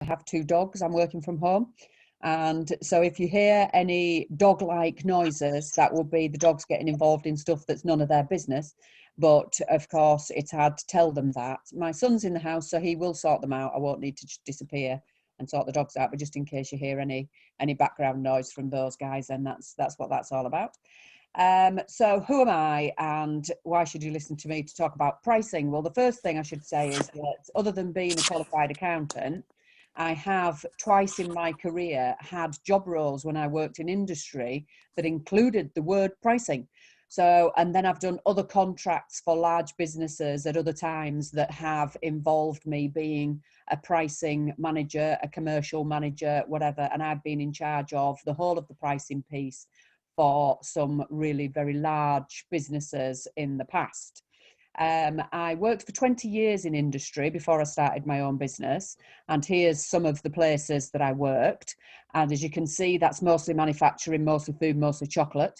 I have 2 dogs. I'm working from home. And so if you hear any dog-like noises, that will be the dogs getting involved in stuff that's none of their business. But of course, it's hard to tell them that. My son's in the house, so he will sort them out. I won't need to just disappear and sort the dogs out. But just in case you hear any background noise from those guys, then that's what that's all about. So who am I and why should you listen to me to talk about pricing? Well, the first thing I should say is that other than being a qualified accountant, I have twice in my career had job roles when I worked in industry that included the word pricing. So, and then I've done other contracts for large businesses at other times that have involved me being a pricing manager, a commercial manager, whatever. And I've been in charge of the whole of the pricing piece for some really very large businesses in the past. I worked for 20 years in industry before I started my own business, and here's some of the places that I worked. And as you can see, that's mostly manufacturing, mostly food, mostly chocolate.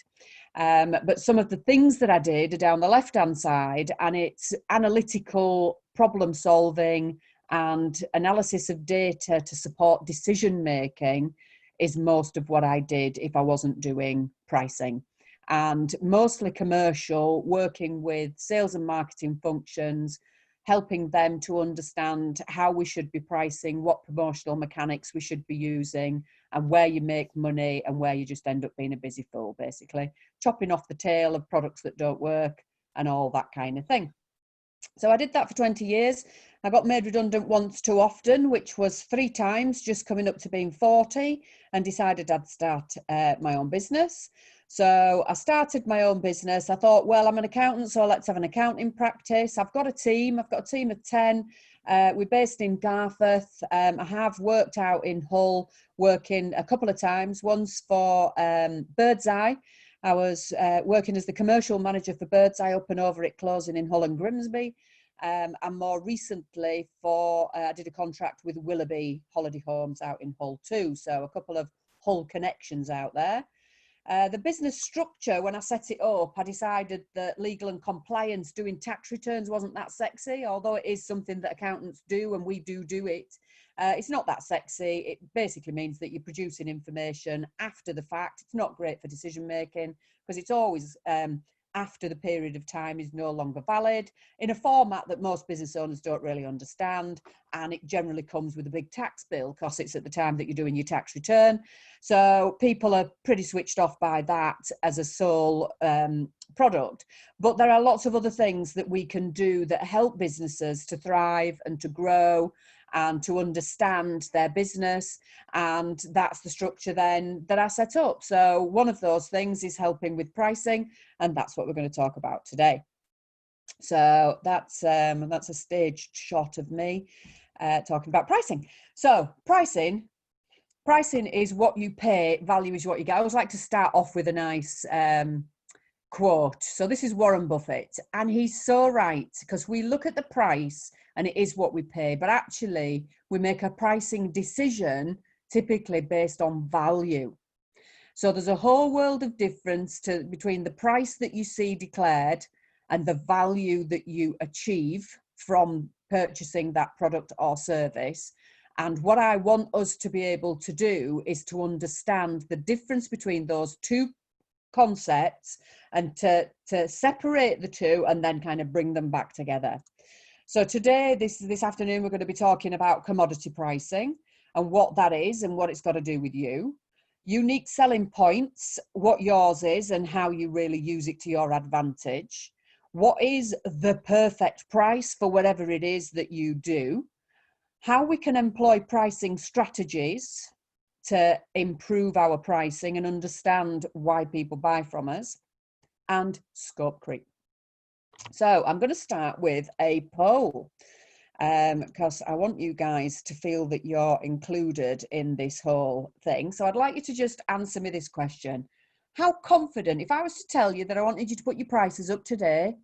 But some of the things that I did are down the left-hand side, and it's analytical problem solving and analysis of data to support decision making is most of what I did if I wasn't doing pricing. And mostly commercial, working with sales and marketing functions, helping them to understand how we should be pricing, what promotional mechanics we should be using, and where you make money and where you just end up being a busy fool, basically. Chopping off the tail of products that don't work and all that kind of thing. So I did that for 20 years. I got made redundant once too often, which was 3 times, just coming up to being 40, and decided I'd start my own business. So I started my own business. I thought, well, I'm an accountant, so let's have an accounting practice. I've got a team. I've got a team of 10. We're based in Garforth. I have worked out in Hull, working a couple of times, once for Birdseye. I was working as the commercial manager for Birdseye up and over it closing in Hull and Grimsby. And more recently I did a contract with Willoughby Holiday Homes out in Hull too. So a couple of Hull connections out there. The business structure, when I set it up, I decided that legal and compliance, doing tax returns wasn't that sexy, although it is something that accountants do and we do it. It's not that sexy. It basically means that you're producing information after the fact. It's not great for decision making because it's always after the period of time is no longer valid, in a format that most business owners don't really understand, and it generally comes with a big tax bill because it's at the time that you're doing your tax return. So people are pretty switched off by that as a sole product. But there are lots of other things that we can do that help businesses to thrive and to grow and to understand their business, and that's the structure then that I set up. So one of those things is helping with pricing, and that's what we're going to talk about today. So that's a staged shot of me talking about pricing. So pricing is what you pay, value is what you get. I always like to start off with a nice quote. So this is Warren Buffett, and he's so right, because we look at the price and it is what we pay, but actually we make a pricing decision typically based on value. So there's a whole world of difference between the price that you see declared and the value that you achieve from purchasing that product or service. And what I want us to be able to do is to understand the difference between those two concepts and to separate the two and then kind of bring them back together. So today, this afternoon, we're going to be talking about commodity pricing and what that is and what it's got to do with you. Unique selling points, what yours is and how you really use it to your advantage. What is the perfect price for whatever it is that you do? How we can employ pricing strategies to improve our pricing and understand why people buy from us, and scope creep. So I'm going to start with a poll because I want you guys to feel that you're included in this whole thing. So I'd like you to just answer me this question. How confident, if I was to tell you that I wanted you to put your prices up today,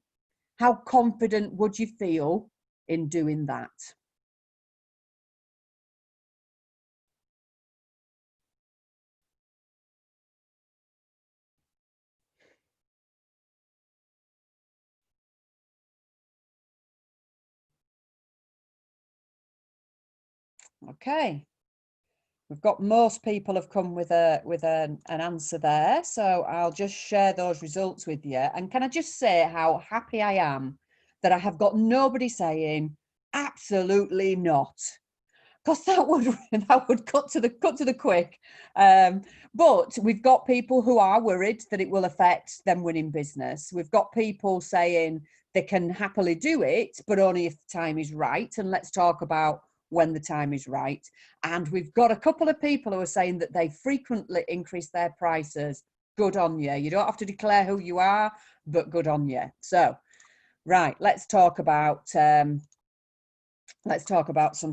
how confident would you feel in doing that? Okay. We've got most people have come with an answer there. So I'll just share those results with you. And can I just say how happy I am that I have got nobody saying absolutely not. Because that would cut to the quick. But we've got people who are worried that it will affect them winning business. We've got people saying they can happily do it, but only if the time is right. And let's talk about when the time is right. And we've got a couple of people who are saying that they frequently increase their prices. Good on you. You don't have to declare who you are, but good on you. So, right, let's talk about some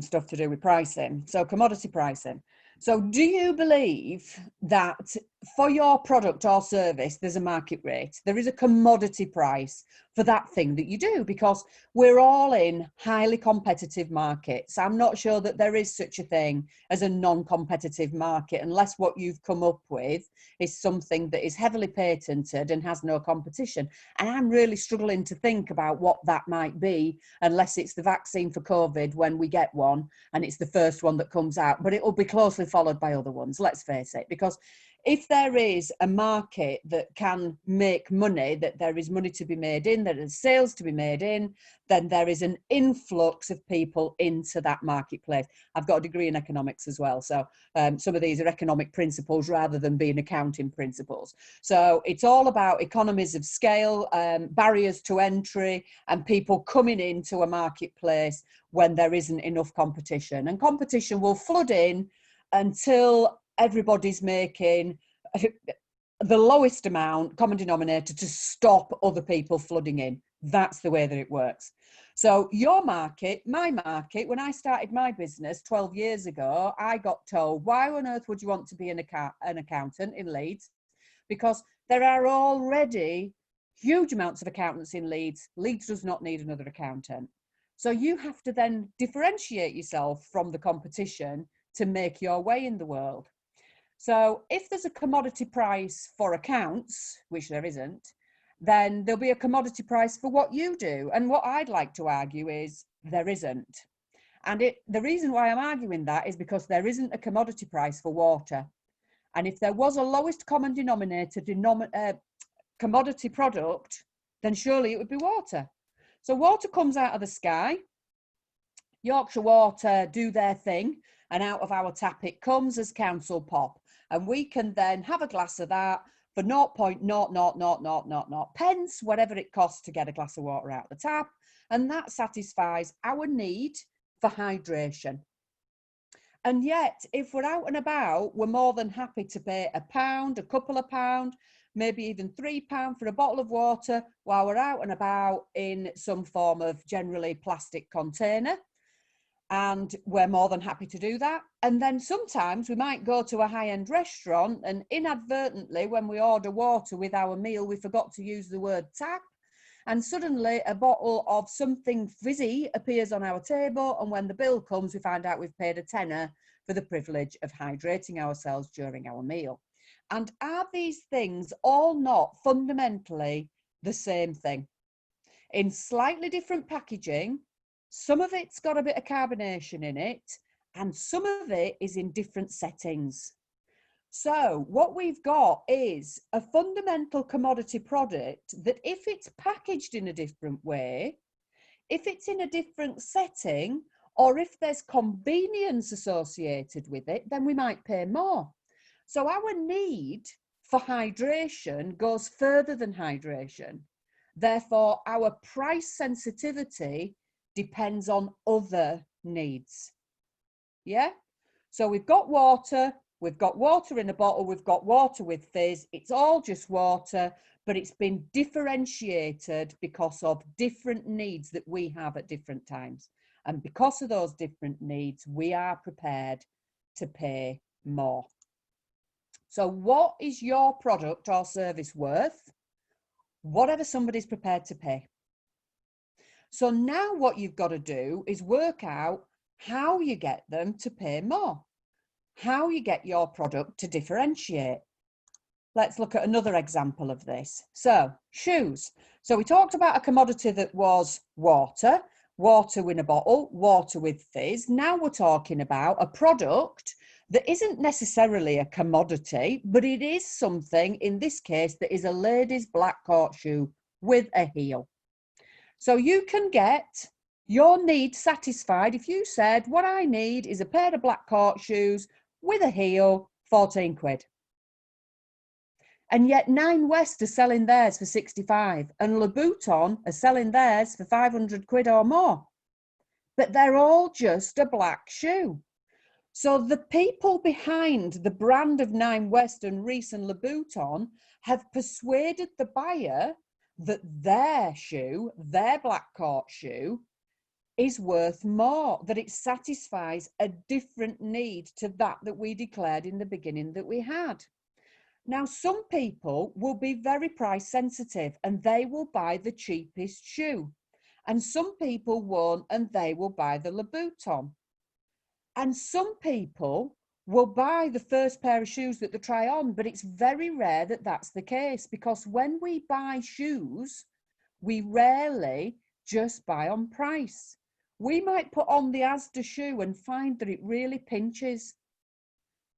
stuff to do with pricing. So commodity pricing. So do you believe that for your product or service, there's a market rate? There is a commodity price for that thing that you do, because we're all in highly competitive markets. I'm not sure that there is such a thing as a non-competitive market, unless what you've come up with is something that is heavily patented and has no competition. And I'm really struggling to think about what that might be, unless it's the vaccine for COVID when we get one and it's the first one that comes out, but it will be closely followed by other ones, let's face it. Because if there is a market that can make money, that there is money to be made in, there is sales to be made in, then there is an influx of people into that marketplace. I've got a degree in economics as well, so some of these are economic principles rather than being accounting principles. So it's all about economies of scale, barriers to entry, and people coming into a marketplace when there isn't enough competition. And competition will flood in until everybody's making the lowest amount, common denominator, to stop other people flooding in. That's the way that it works. So your market, my market, when I started my business 12 years ago, I got told, why on earth would you want to be an accountant in Leeds? Because there are already huge amounts of accountants in Leeds. Leeds does not need another accountant. So you have to then differentiate yourself from the competition to make your way in the world. So if there's a commodity price for accounts, which there isn't, then there'll be a commodity price for what you do. And what I'd like to argue is there isn't. And the reason why I'm arguing that is because there isn't a commodity price for water. And if there was a lowest common denominator commodity product, then surely it would be water. So water comes out of the sky. Yorkshire Water do their thing, and out of our tap it comes as council pop. And we can then have a glass of that for 0.00000 pence, whatever it costs to get a glass of water out of the tap. And that satisfies our need for hydration. And yet, if we're out and about, we're more than happy to pay £1, a couple of pounds, maybe even £3 for a bottle of water while we're out and about in some form of generally plastic container. And we're more than happy to do that. And then sometimes we might go to a high-end restaurant and inadvertently, when we order water with our meal, we forgot to use the word tap. And suddenly a bottle of something fizzy appears on our table. And when the bill comes, we find out we've paid £10 for the privilege of hydrating ourselves during our meal. And are these things all not fundamentally the same thing? In slightly different packaging, some of it's got a bit of carbonation in it, and some of it is in different settings. So what we've got is a fundamental commodity product that if it's packaged in a different way, if it's in a different setting, or if there's convenience associated with it, then we might pay more. So our need for hydration goes further than hydration. Therefore, our price sensitivity depends on other needs. Yeah? So we've got water in a bottle, we've got water with fizz. It's all just water, but it's been differentiated because of different needs that we have at different times. And because of those different needs, we are prepared to pay more. So what is your product or service worth? Whatever somebody's prepared to pay. So now what you've got to do is work out how you get them to pay more, how you get your product to differentiate. Let's look at another example of this. So shoes. So we talked about a commodity that was water. water in a bottle, water with fizz. Now we're talking about a product that isn't necessarily a commodity, but it is something, in this case, that is a lady's black court shoe with a heel. So you can get your need satisfied if you said, what I need is a pair of black court shoes with a heel, 14 quid. And yet Nine West are selling theirs for 65 and Louboutin are selling theirs for 500 quid or more. But they're all just a black shoe. So the people behind the brand of Nine West and Reiss and Louboutin have persuaded the buyer that their shoe, their black court shoe, is worth more, that it satisfies a different need to that we declared in the beginning that we had. Now, some people will be very price sensitive and they will buy the cheapest shoe. And some people won't and they will buy the Louboutin. And some people will buy the first pair of shoes that they try on, but it's very rare that that's the case, because when we buy shoes, we rarely just buy on price. We might put on the Asda shoe and find that it really pinches.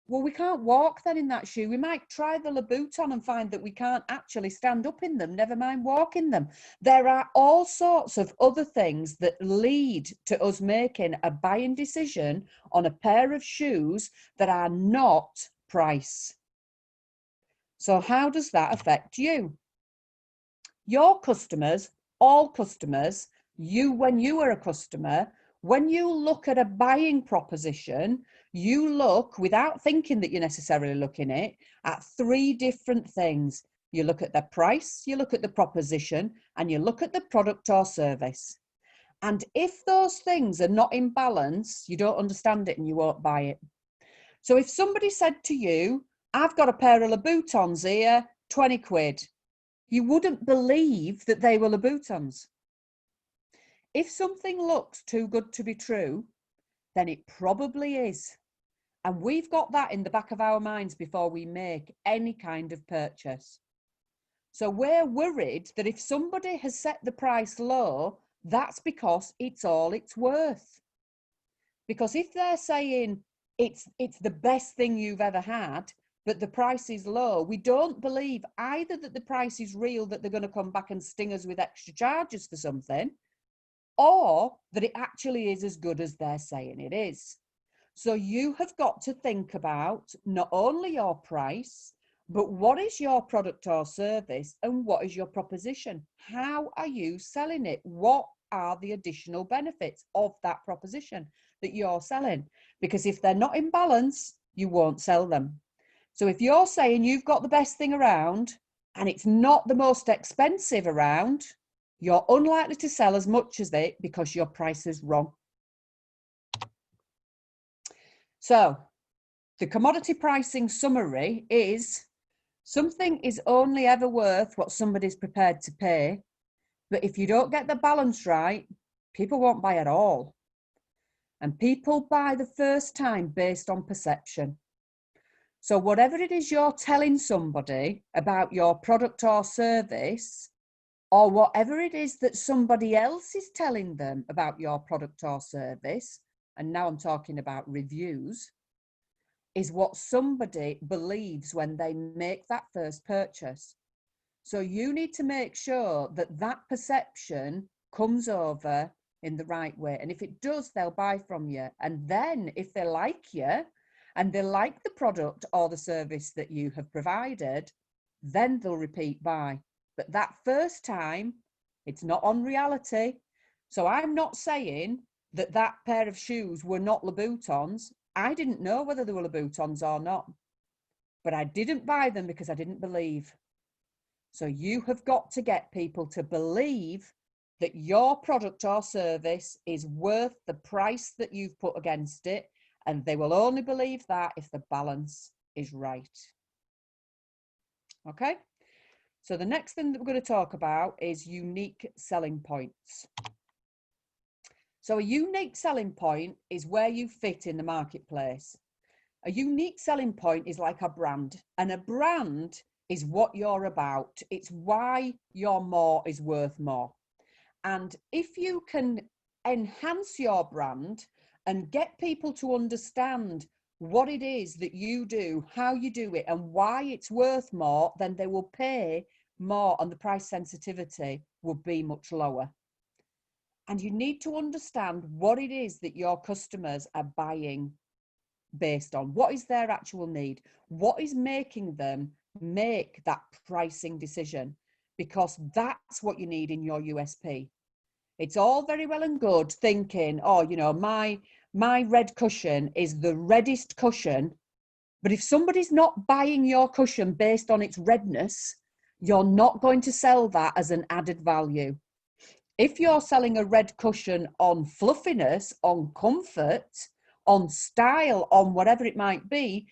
Well, we can't walk then in that shoe. We might try the Louboutin and find that we can't actually stand up in them, never mind walk in them. There are all sorts of other things that lead to us making a buying decision on a pair of shoes that are not price. So how does that affect you? Your customers, all customers, you, when you are a customer, when you look at a buying proposition, you look, without thinking that you're necessarily looking at three different things. You look at the price, you look at the proposition, and you look at the product or service. And if those things are not in balance, you don't understand it and you won't buy it. So if somebody said to you, I've got a pair of Louboutins here, 20 quid, you wouldn't believe that they were Louboutins. If something looks too good to be true, then it probably is. And we've got that in the back of our minds before we make any kind of purchase. So we're worried that if somebody has set the price low, that's because it's all it's worth. Because if they're saying it's the best thing you've ever had, but the price is low, we don't believe either that the price is real, that they're going to come back and sting us with extra charges for something, or that it actually is as good as they're saying it is. So you have got to think about not only your price, but what is your product or service and what is your proposition? How are you selling it? What are the additional benefits of that proposition that you're selling? Because if they're not in balance, you won't sell them. So if you're saying you've got the best thing around and it's not the most expensive around, you're unlikely to sell as much as it because your price is wrong. So the commodity pricing summary is something is only ever worth what somebody's prepared to pay. But if you don't get the balance right, people won't buy at all. And people buy the first time based on perception. So whatever it is you're telling somebody about your product or service, or whatever it is that somebody else is telling them about your product or service, and now I'm talking about reviews, is what somebody believes when they make that first purchase. So you need to make sure that that perception comes over in the right way. And if it does, they'll buy from you. And then if they like you and they like the product or the service that you have provided, then they'll repeat buy. But that first time, it's not on reality. So I'm not saying that pair of shoes were not Louboutins. I didn't know whether they were Louboutins or not, but I didn't buy them because I didn't believe. So you have got to get people to believe that your product or service is worth the price that you've put against it, and they will only believe that if the balance is right. Okay? So the next thing that we're going to talk about is unique selling points. So a unique selling point is where you fit in the marketplace. A unique selling point is like a brand, and a brand is what you're about. It's why your more is worth more. And if you can enhance your brand and get people to understand what it is that you do, how you do it, and why it's worth more, then they will pay more and the price sensitivity will be much lower. And you need to understand what it is that your customers are buying based on. What is their actual need? What is making them make that pricing decision? Because that's what you need in your USP. It's all very well and good thinking, oh, you know, my red cushion is the reddest cushion. But if somebody's not buying your cushion based on its redness, you're not going to sell that as an added value. If you're selling a red cushion on fluffiness, on comfort, on style, on whatever it might be,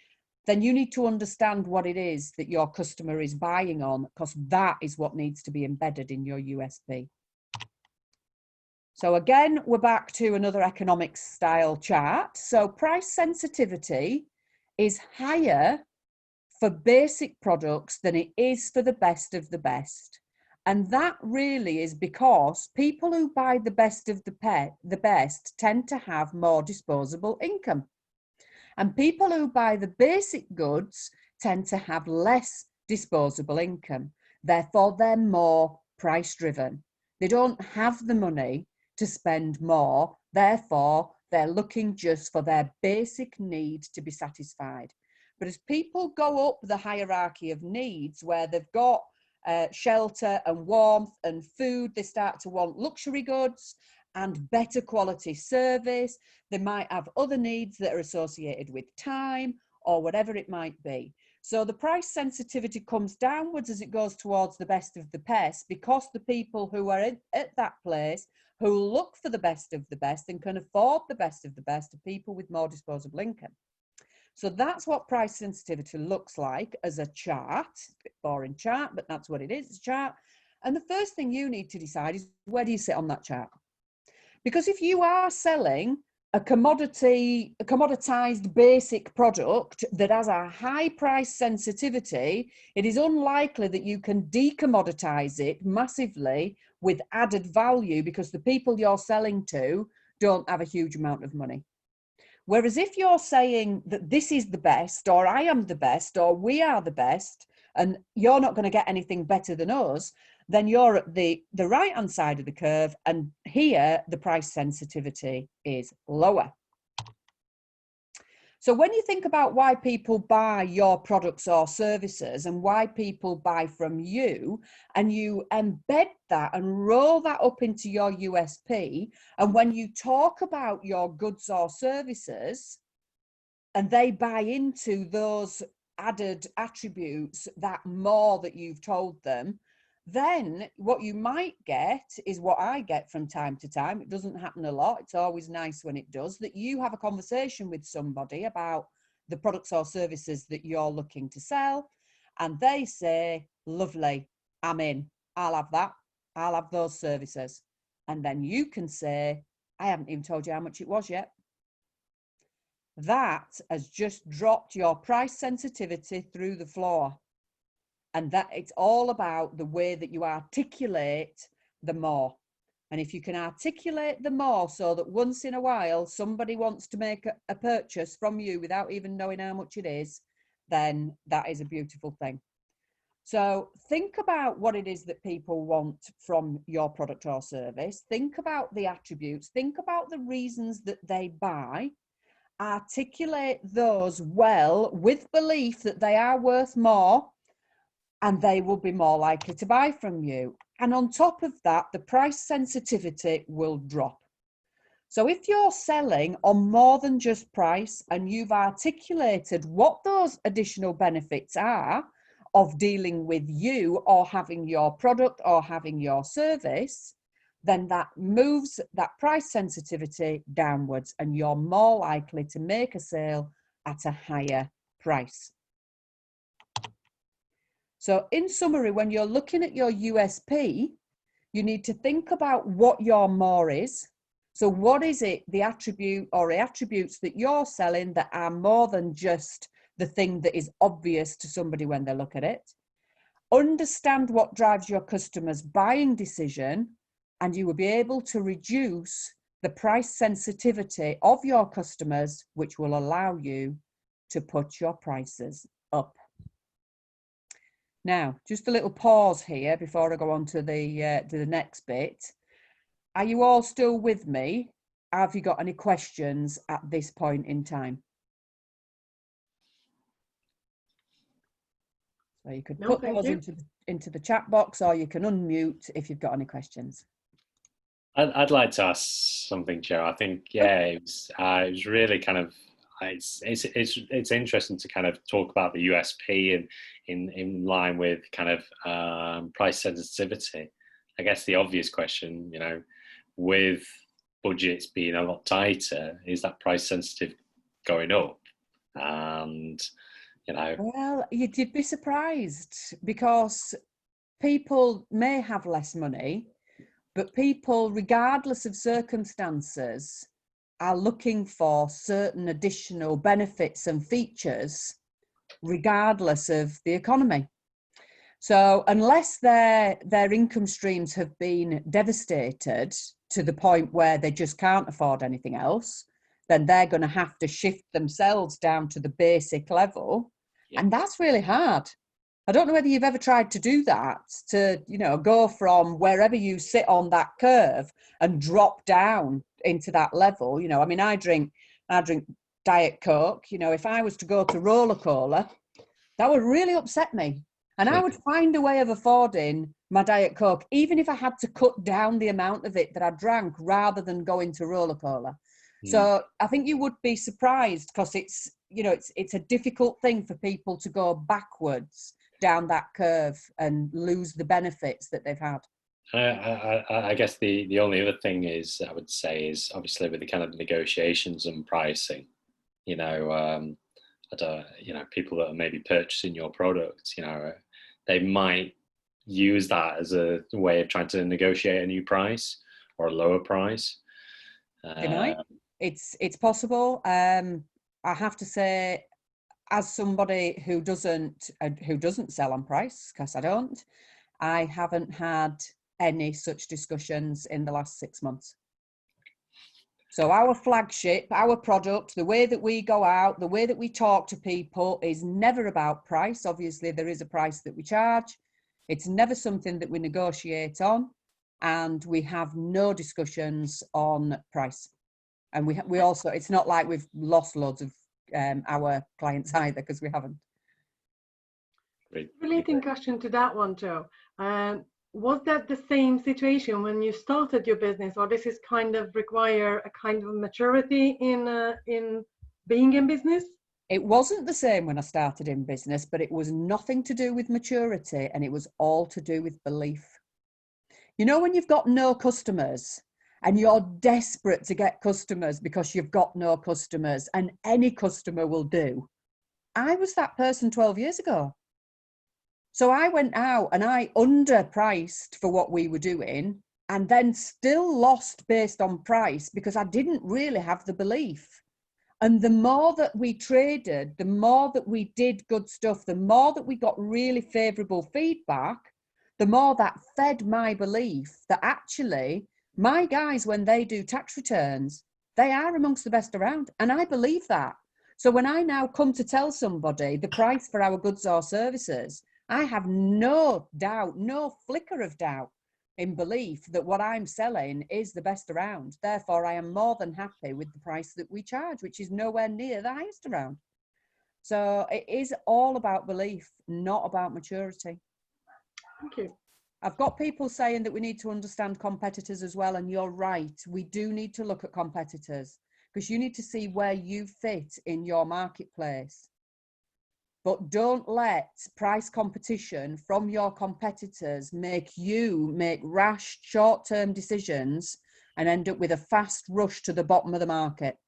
then you need to understand what it is that your customer is buying on, because that is what needs to be embedded in your USP. So again, we're back to another economics style chart. So price sensitivity is higher for basic products than it is for the best of the best. And that really is because people who buy the best of the best tend to have more disposable income. And people who buy the basic goods tend to have less disposable income. Therefore, they're more price driven. They don't have the money to spend more. Therefore, they're looking just for their basic need to be satisfied. But as people go up the hierarchy of needs, where they've got shelter and warmth and food, they start to want luxury goods and better quality service. They might have other needs that are associated with time or whatever it might be. So the price sensitivity comes downwards as it goes towards the best of the best, because the people who are at that place, who look for the best of the best and can afford the best of the best, are people with more disposable income. So that's what price sensitivity looks like as a chart. It's a bit boring chart, but that's what it is, it's a chart. And the first thing you need to decide is, where do you sit on that chart? Because if you are selling a commoditized basic product that has a high price sensitivity, it is unlikely that you can decommoditize it massively with added value, because the people you're selling to don't have a huge amount of money. Whereas if you're saying that this is the best, or I am the best, or we are the best, and you're not going to get anything better than us, then you're at the right-hand side of the curve, and here the price sensitivity is lower. So when you think about why people buy your products or services and why people buy from you, and you embed that and roll that up into your USP, and when you talk about your goods or services and they buy into those added attributes, that more that you've told them, then what you might get is what I get from time to time. It doesn't happen a lot. It's always nice when it does, that you have a conversation with somebody about the products or services that you're looking to sell, and they say, lovely, I'm in, I'll have that, I'll have those services. And then you can say, I haven't even told you how much it was yet. That has just dropped your price sensitivity through the floor. And that it's all about the way that you articulate the more. And if you can articulate the more so that once in a while somebody wants to make a purchase from you without even knowing how much it is, then that is a beautiful thing. So think about what it is that people want from your product or service. Think about the attributes. Think about the reasons that they buy. Articulate those well with belief that they are worth more, and they will be more likely to buy from you. And on top of that, the price sensitivity will drop. So if you're selling on more than just price, and you've articulated what those additional benefits are of dealing with you or having your product or having your service, then that moves that price sensitivity downwards, and you're more likely to make a sale at a higher price. So in summary, when you're looking at your USP, you need to think about what your more is. So what is it, the attribute or the attributes that you're selling that are more than just the thing that is obvious to somebody when they look at it? Understand what drives your customer's buying decision, and you will be able to reduce the price sensitivity of your customers, which will allow you to put your prices up. Now, just a little pause here before I go on to the next bit. Are you all still with me? Have you got any questions at this point in time? So you could put those into the chat box, or you can unmute if you've got any questions. I'd like to ask something, Joe. I think, yeah, it was really kind of, it's interesting to kind of talk about the USP and in line with kind of price sensitivity. I guess the obvious question, you know, with budgets being a lot tighter, is that price sensitive going up? And, you know, well, you'd be surprised, because people may have less money, but people, regardless of circumstances, are looking for certain additional benefits and features regardless of the economy. So unless their income streams have been devastated to the point where they just can't afford anything else, then they're going to have to shift themselves down to the basic level. Yeah. And that's really hard. I don't know whether you've ever tried to do that, to, you know, go from wherever you sit on that curve and drop down into that level. You know, I mean, I drink Diet Coke. You know, if I was to go to Roller Cola, that would really upset me. And I would find a way of affording my Diet Coke, even if I had to cut down the amount of it that I drank rather than going to Roller Cola. So I think you would be surprised, because it's, you know, it's a difficult thing for people to go backwards down that curve and lose the benefits that they've had. I guess the only other thing is, I would say, is obviously with the kind of negotiations and pricing, you know, you know, people that are maybe purchasing your product, you know, they might use that as a way of trying to negotiate a new price or a lower price. They might. It's possible. I have to say, as somebody who doesn't sell on price, because I don't, I haven't had any such discussions in the last 6 months. So our flagship, our product, the way that we go out, the way that we talk to people is never about price. Obviously, there is a price that we charge. It's never something that we negotiate on, and we have no discussions on price. And we also, it's not like we've lost loads of our clients either, because we haven't. Relating question to that one, Joe. Was that the same situation when you started your business, or does this kind of require a kind of maturity in being in business? It wasn't the same when I started in business, but it was nothing to do with maturity, and it was all to do with belief. You know, when you've got no customers and you're desperate to get customers because you've got no customers and any customer will do. I was that person 12 years ago. So I went out and I underpriced for what we were doing, and then still lost based on price because I didn't really have the belief. And the more that we traded, the more that we did good stuff, the more that we got really favourable feedback, the more that fed my belief that actually my guys, when they do tax returns, they are amongst the best around. And I believe that. So when I now come to tell somebody the price for our goods or services, I have no doubt, no flicker of doubt in belief that what I'm selling is the best around. Therefore, I am more than happy with the price that we charge, which is nowhere near the highest around. So it is all about belief, not about maturity. Thank you. I've got people saying that we need to understand competitors as well, and you're right. We do need to look at competitors, because you need to see where you fit in your marketplace. But don't let price competition from your competitors make you make rash, short-term decisions and end up with a fast rush to the bottom of the market.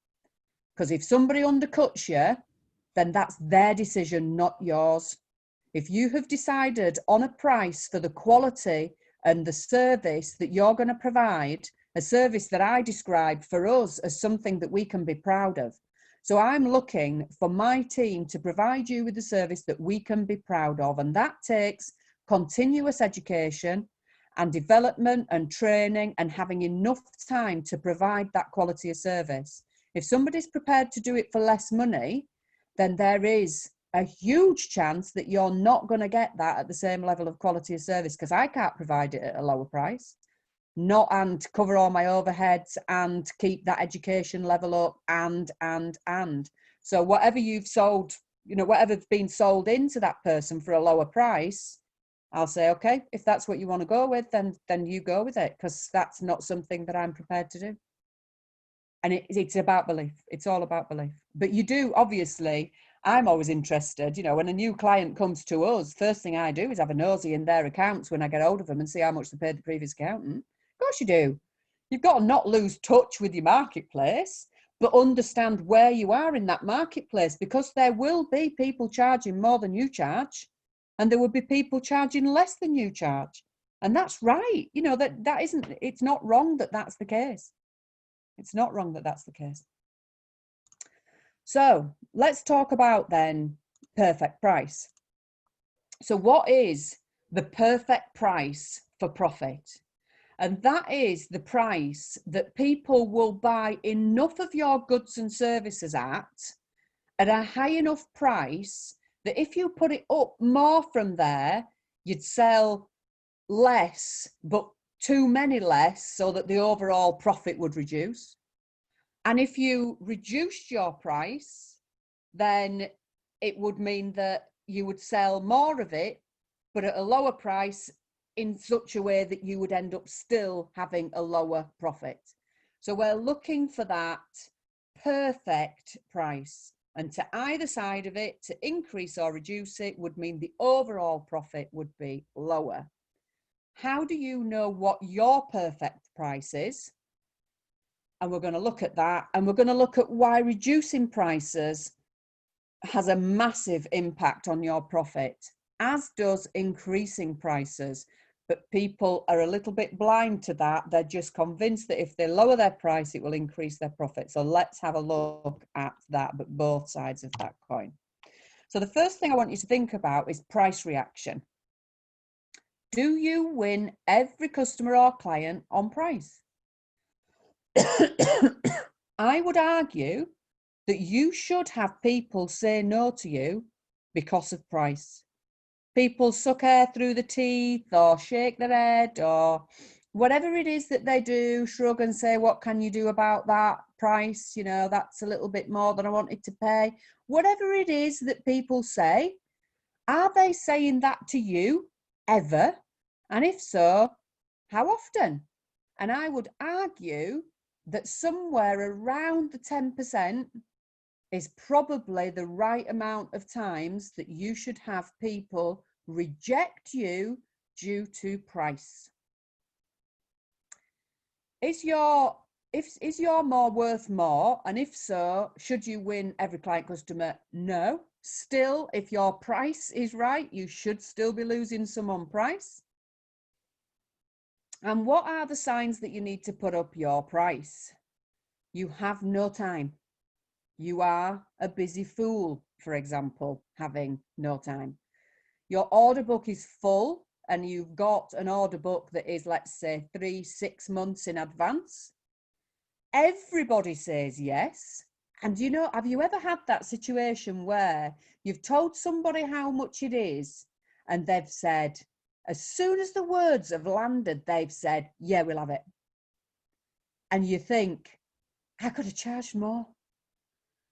Because if somebody undercuts you, then that's their decision, not yours. If you have decided on a price for the quality and the service that you're going to provide, a service that I describe for us as something that we can be proud of. So I'm looking for my team to provide you with a service that we can be proud of. And that takes continuous education and development and training and having enough time to provide that quality of service. If somebody's prepared to do it for less money, then there is a huge chance that you're not going to get that at the same level of quality of service, because I can't provide it at a lower price, and cover all my overheads and keep that education level up and. So whatever you've sold, whatever's been sold into that person for a lower price, I'll say, okay, if that's what you want to go with, then you go with it, because that's not something that I'm prepared to do. And it's about belief. It's all about belief. But you do, obviously, I'm always interested, when a new client comes to us, first thing I do is have a nosy in their accounts when I get hold of them and see how much they paid the previous accountant. Of course you do. You've got to not lose touch with your marketplace, but understand where you are in that marketplace, because there will be people charging more than you charge, and there will be people charging less than you charge. And that's right. That isn't, it's not wrong that that's the case. It's not wrong that that's the case. So let's talk about then perfect price. So what is the perfect price for profit? And that is the price that people will buy enough of your goods and services at a high enough price that if you put it up more from there, you'd sell less, but too many less, so that the overall profit would reduce. And if you reduced your price, then it would mean that you would sell more of it, but at a lower price, in such a way that you would end up still having a lower profit. So we're looking for that perfect price. And to either side of it, to increase or reduce it would mean the overall profit would be lower. How do you know what your perfect price is? And we're going to look at that, and we're going to look at why reducing prices has a massive impact on your profit, as does increasing prices. But people are a little bit blind to that. They're just convinced that if they lower their price, it will increase their profit. So let's have a look at that, but both sides of that coin. So the first thing I want you to think about is price reaction. Do you win every customer or client on price? I would argue that you should have people say no to you because of price. People suck air through the teeth or shake their head or whatever it is that they do, shrug and say, what can you do about that price? That's a little bit more than I wanted to pay. Whatever it is that people say, are they saying that to you ever? And if so, how often? And I would argue that somewhere around the 10% is probably the right amount of times that you should have people reject you due to price. Is your more worth more? And if so, should you win every client customer? No. Still, if your price is right, you should still be losing some on price. And what are the signs that you need to put up your price? You have no time. You are a busy fool, for example, having no time. Your order book is full and you've got an order book that is, let's say, 3-6 months in advance. Everybody says yes. And have you ever had that situation where you've told somebody how much it is and they've said, as soon as the words have landed, they've said, yeah, we'll have it. And you think, I could have charged more.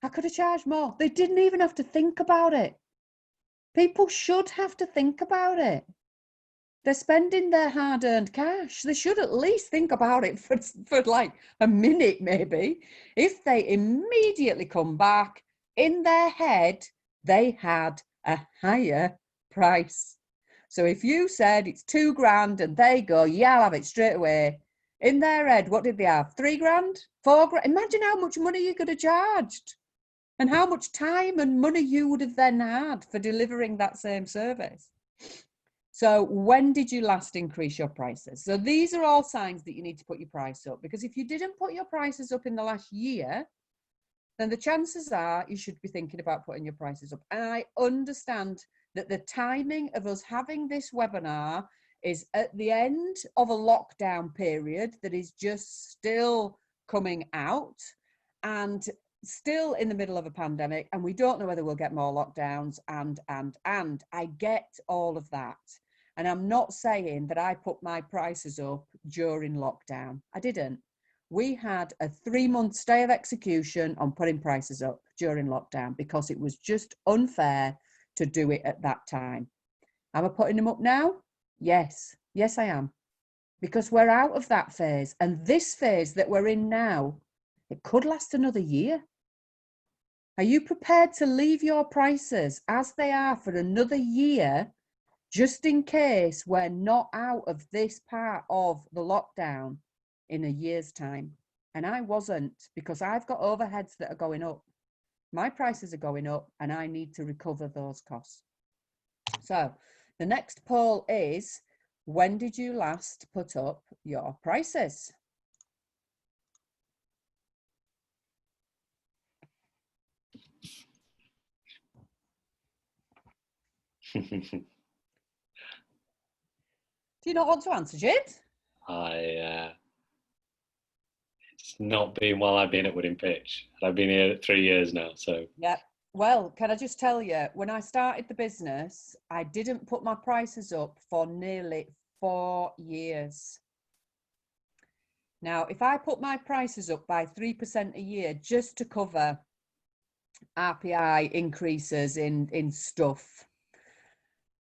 I could have charged more. They didn't even have to think about it. People should have to think about it. They're spending their hard-earned cash. They should at least think about it for like a minute, maybe. If they immediately come back, in their head, they had a higher price. So if you said it's $2,000 and they go, yeah, I'll have it straight away. In their head, what did they have? $3,000? $4,000? Imagine how much money you could have charged and how much time and money you would have then had for delivering that same service. So when did you last increase your prices? So these are all signs that you need to put your price up, because if you didn't put your prices up in the last year, then the chances are you should be thinking about putting your prices up. And I understand that the timing of us having this webinar is at the end of a lockdown period that is just still coming out and still in the middle of a pandemic, and we don't know whether we'll get more lockdowns, and I get all of that. And I'm not saying that I put my prices up during lockdown. I didn't. We had a 3-month stay of execution on putting prices up during lockdown because it was just unfair to do it at that time. Am I putting them up now? Yes, I am. Because we're out of that phase, and this phase that we're in now, it could last another year. Are you prepared to leave your prices as they are for another year, just in case we're not out of this part of the lockdown in a year's time? And I wasn't, because I've got overheads that are going up. My prices are going up, and I need to recover those costs. So the next poll is, when did you last put up your prices? Do you not want to answer, James? It's not been while I've been at Wooden Pitch. I've been here 3 years now, so. Yeah. Well, can I just tell you, when I started the business, I didn't put my prices up for nearly 4 years. Now, if I put my prices up by 3% a year just to cover RPI increases in stuff,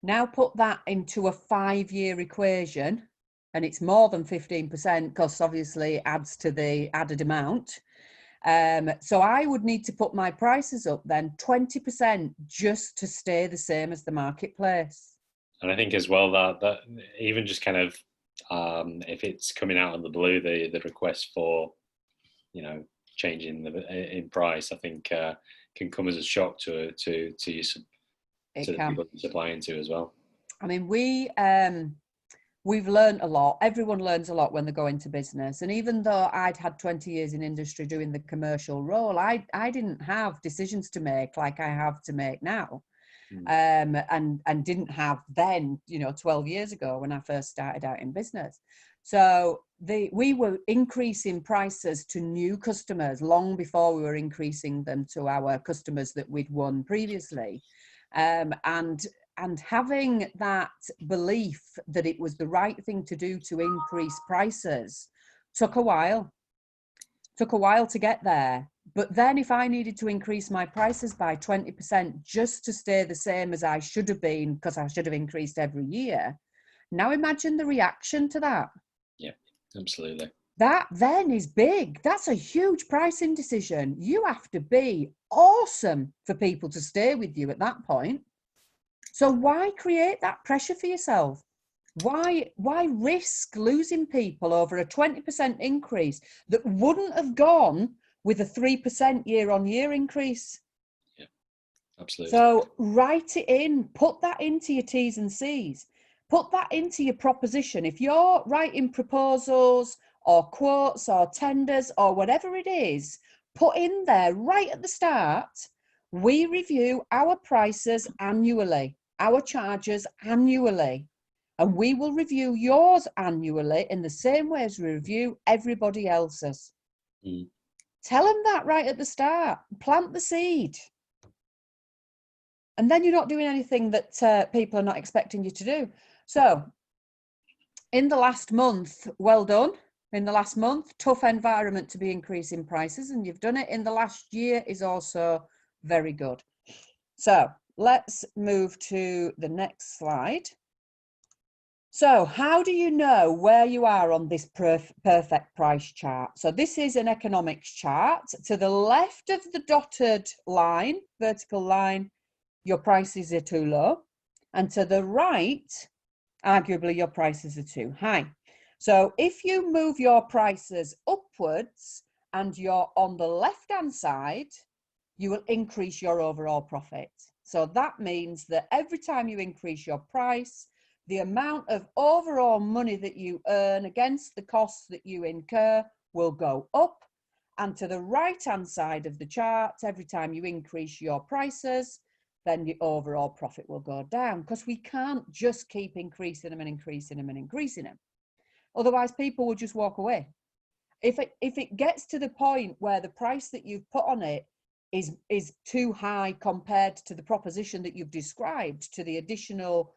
now put that into a 5-year equation, and it's more than 15% because obviously it adds to the added amount. So I would need to put my prices up then 20% just to stay the same as the marketplace. And I think as well that even just kind of if it's coming out of the blue, the request for, you know, changing in price, I think can come as a shock to you, to the people you're supplying to as well. I mean, we've learned a lot. Everyone learns a lot when they go into business. And even though I'd had 20 years in industry doing the commercial role, I didn't have decisions to make like I have to make now. And didn't have then, 12 years ago when I first started out in business. So we were increasing prices to new customers long before we were increasing them to our customers that we'd won previously. And having that belief that it was the right thing to do to increase prices took a while to get there. But then if I needed to increase my prices by 20% just to stay the same as I should have been, because I should have increased every year, now imagine the reaction to that. Yeah, absolutely. That then is big. That's a huge pricing decision. You have to be awesome for people to stay with you at that point. So why create that pressure for yourself? Why risk losing people over a 20% increase that wouldn't have gone with a 3% year-on-year increase? Yeah, absolutely. So write it in, put that into your T's and C's, put that into your proposition. If you're writing proposals or quotes or tenders or whatever it is, put in there right at the start, we review our prices annually, our charges annually, and we will review yours annually in the same way as we review everybody else's. Tell them that right at the start. Plant the seed. And then you're not doing anything that people are not expecting you to do. So in the last month, well done. In the last month, tough environment to be increasing prices, and you've done it. In the last year is also very good. So let's move to the next slide. So how do you know where you are on this perfect price chart? So this is an economics chart. To the left of the dotted line, vertical line, your prices are too low. And to the right, arguably your prices are too high. So if you move your prices upwards and you're on the left-hand side, you will increase your overall profit. So that means that every time you increase your price, the amount of overall money that you earn against the costs that you incur will go up. And to the right-hand side of the chart, every time you increase your prices, then your overall profit will go down, because we can't just keep increasing them and increasing them and increasing them. Otherwise, people will just walk away. If it gets to the point where the price that you've put on it is too high compared to the proposition that you've described, to the additional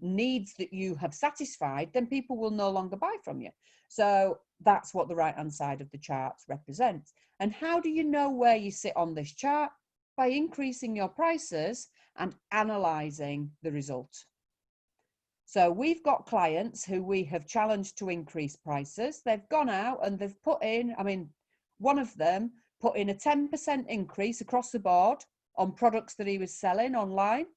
needs that you have satisfied, then people will no longer buy from you. So that's what the right-hand side of the chart represents. And how do you know where you sit on this chart? By increasing your prices and analysing the result. So we've got clients who we have challenged to increase prices. They've gone out and they've put in, one of them put in a 10% increase across the board on products that he was selling online.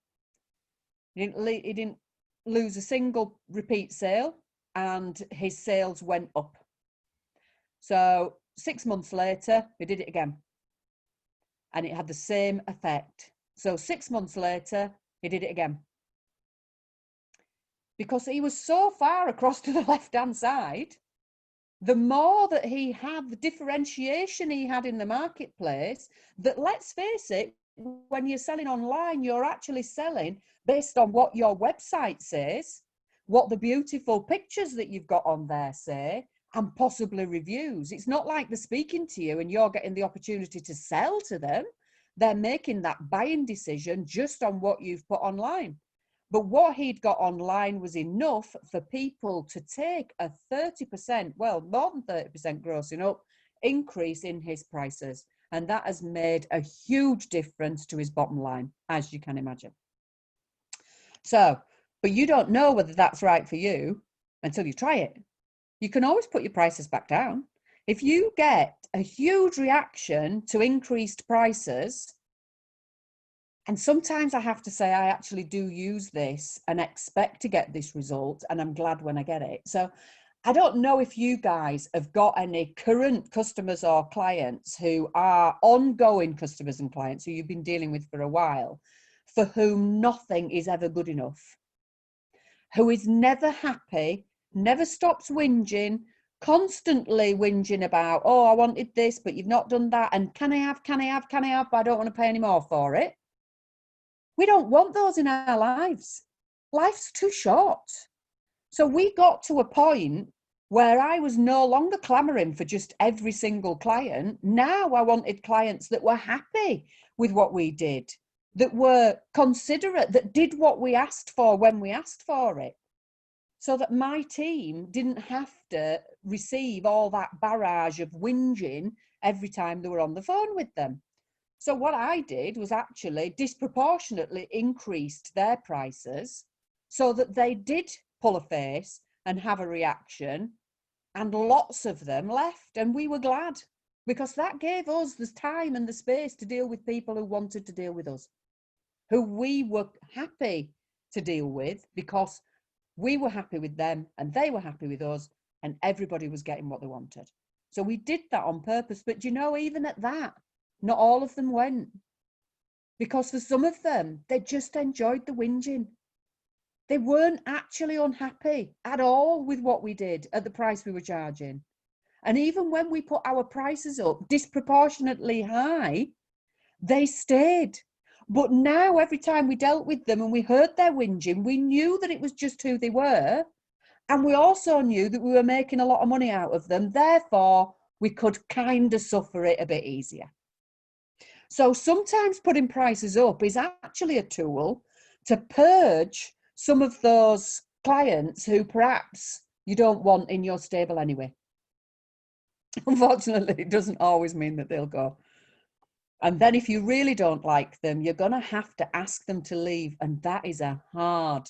He didn't lose a single repeat sale, and his sales went up. So 6 months later, he did it again, and it had the same effect. So 6 months later, he did it again. Because he was so far across to the left-hand side, the more that he had, the differentiation he had in the marketplace, that, let's face it, when you're selling online, you're actually selling based on what your website says, what the beautiful pictures that you've got on there say, and possibly reviews. It's not like they're speaking to you and you're getting the opportunity to sell to them. They're making that buying decision just on what you've put online. But what he'd got online was enough for people to take a 30%, well, more than 30% grossing up increase in his prices. And that has made a huge difference to his bottom line, as you can imagine. So, but you don't know whether that's right for you until you try it. You can always put your prices back down. If you get a huge reaction to increased prices, and sometimes I have to say, I actually do use this and expect to get this result, and I'm glad when I get it. So I don't know if you guys have got any current customers or clients who are ongoing customers and clients who you've been dealing with for a while, for whom nothing is ever good enough, who is never happy, never stops whinging, constantly whinging about, oh, I wanted this, but you've not done that, and can I have, but I don't want to pay any more for it. We don't want those in our lives. Life's too short. So we got to a point where I was no longer clamoring for just every single client. Now I wanted clients that were happy with what we did, that were considerate, that did what we asked for when we asked for it, so that my team didn't have to receive all that barrage of whinging every time they were on the phone with them. So what I did was actually disproportionately increased their prices so that they did pull a face and have a reaction, and lots of them left, and we were glad, because that gave us the time and the space to deal with people who wanted to deal with us, who we were happy to deal with because we were happy with them and they were happy with us, and everybody was getting what they wanted. So we did that on purpose. But you know, even at that, not all of them went, because for some of them, they just enjoyed the whinging. They weren't actually unhappy at all with what we did at the price we were charging. And even when we put our prices up disproportionately high, they stayed. But now every time we dealt with them and we heard their whinging, we knew that it was just who they were. And we also knew that we were making a lot of money out of them. Therefore, we could kind of suffer it a bit easier. So sometimes putting prices up is actually a tool to purge some of those clients who perhaps you don't want in your stable anyway. Unfortunately, it doesn't always mean that they'll go. And then if you really don't like them, you're going to have to ask them to leave. And that is a hard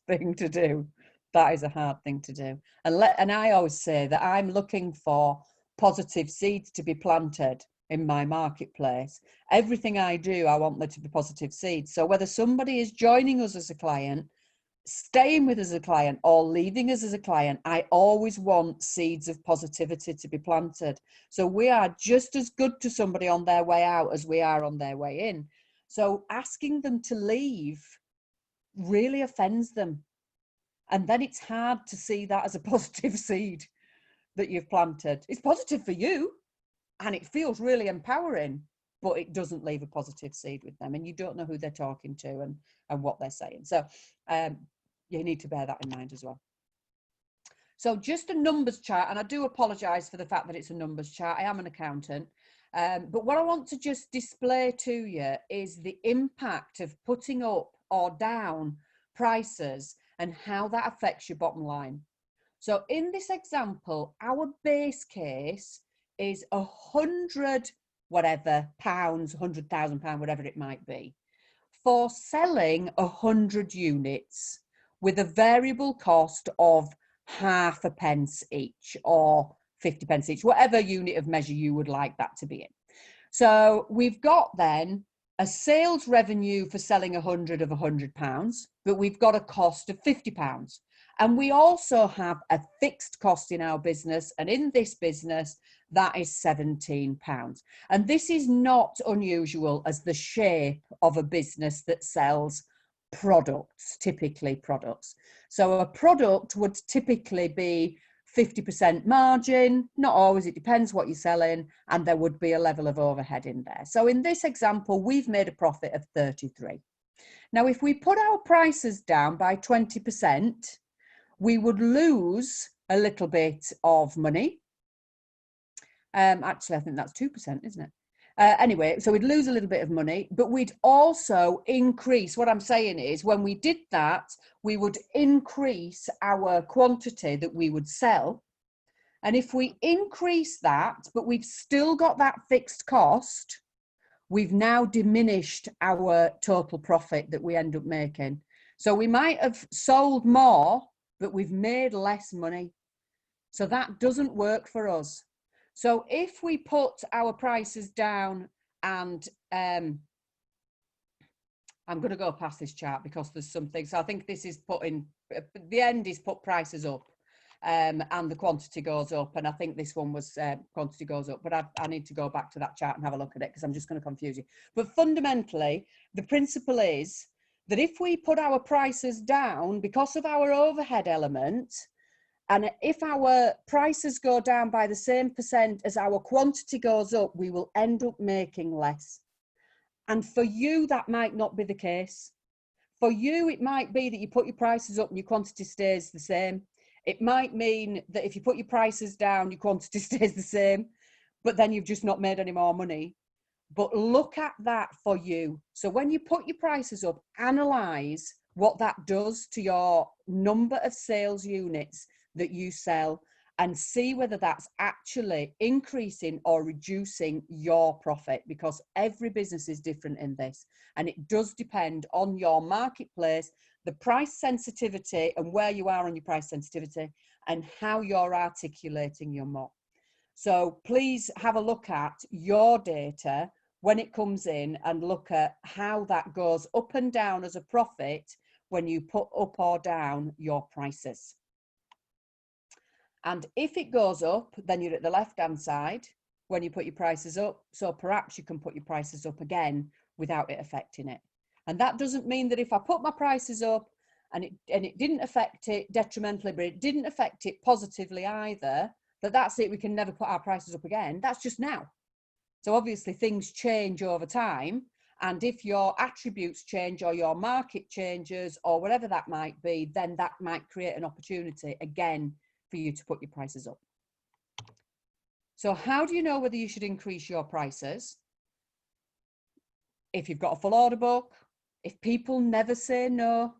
thing to do. That is a hard thing to do. And I always say that I'm looking for positive seeds to be planted in my marketplace. Everything I do, I want there to be positive seeds. So whether somebody is joining us as a client, staying with us as a client, or leaving us as a client, I always want seeds of positivity to be planted. So we are just as good to somebody on their way out as we are on their way in. So asking them to leave really offends them. And then it's hard to see that as a positive seed that you've planted. It's positive for you, and it feels really empowering. but it doesn't leave a positive seed with them, and you don't know who they're talking to and what they're saying. So you need to bear that in mind as well. So just a numbers chart, and I do apologise for the fact that it's a numbers chart. I am an accountant. But what I want to just display to you is the impact of putting up or down prices and how that affects your bottom line. So in this example, our base case is 100 whatever pounds, £100,000, whatever it might be, for selling 100 units with a variable cost of half a pence each or 50 pence each, whatever unit of measure you would like that to be in. So we've got then a sales revenue for selling 100 of £100, but we've got a cost of £50. And we also have a fixed cost in our business. And in this business, that is £17. And this is not unusual as the shape of a business that sells products, typically products. So a product would typically be 50% margin, not always, it depends what you're selling, and there would be a level of overhead in there. So in this example, we've made a profit of 33. Now, if we put our prices down by 20%, we would lose a little bit of money. Actually, I think that's 2%, isn't it? Anyway, so we'd lose a little bit of money, but we'd also increase. What I'm saying is when we did that, we would increase our quantity that we would sell. And if we increase that, but we've still got that fixed cost, we've now diminished our total profit that we end up making. So we might have sold more, but we've made less money. So that doesn't work for us. So if we put our prices down, and I'm going to go past this chart because there's something. So I think this is putting, the end is put prices up, and the quantity goes up. And I think this one was quantity goes up, but I need to go back to that chart and have a look at it because I'm just going to confuse you. But fundamentally, the principle is that if we put our prices down because of our overhead element, and if our prices go down by the same percent as our quantity goes up, we will end up making less. And for you, that might not be the case. For you, it might be that you put your prices up and your quantity stays the same. It might mean that if you put your prices down, your quantity stays the same, but then you've just not made any more money. But look at that for you. So when you put your prices up, analyze what that does to your number of sales units that you sell and see whether that's actually increasing or reducing your profit, because every business is different in this. And it does depend on your marketplace, the price sensitivity and where you are on your price sensitivity and how you're articulating your MOT. So please have a look at your data when it comes in and look at how that goes up and down as a profit when you put up or down your prices. And if it goes up, then you're at the left-hand side when you put your prices up. So perhaps you can put your prices up again without it affecting it. And that doesn't mean that if I put my prices up and it didn't affect it detrimentally, but it didn't affect it positively either, that's it, we can never put our prices up again. That's just now. So obviously things change over time. And if your attributes change or your market changes or whatever that might be, then that might create an opportunity again for you to put your prices up. So how do you know whether you should increase your prices? If you've got a full order book, if people never say no,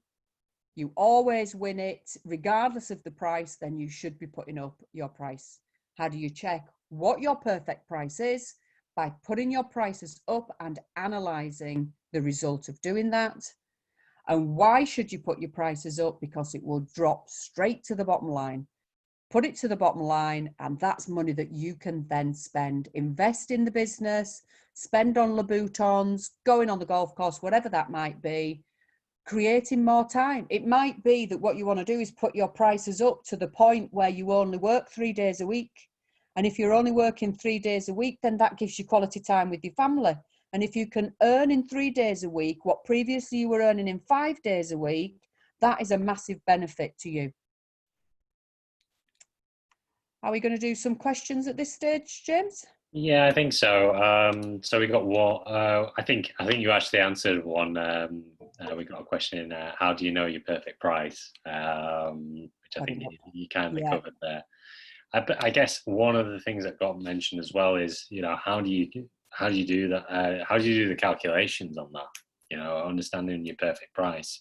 you always win it, regardless of the price, then you should be putting up your price. How do you check what your perfect price is? By putting your prices up and analysing the result of doing that. And why should you put your prices up? Because it will drop straight to the bottom line. Put it to the bottom line, and that's money that you can then spend, invest in the business, spend on Louboutins, going on the golf course, whatever that might be, creating more time. It might be that what you want to do is put your prices up to the point where you only work 3 days a week. And if you're only working 3 days a week, then that gives you quality time with your family. And if you can earn in 3 days a week what previously you were earning in 5 days a week, that is a massive benefit to you. Are we going to do some questions at this stage, James? Yeah, I think so. So we got what? I think you actually answered one. We got a question in. How do you know your perfect price? Which I Pardon think what? you kind of Yeah, covered there. But I guess one of the things that got mentioned as well is, how do you do that? How do you do the calculations on that? Understanding your perfect price.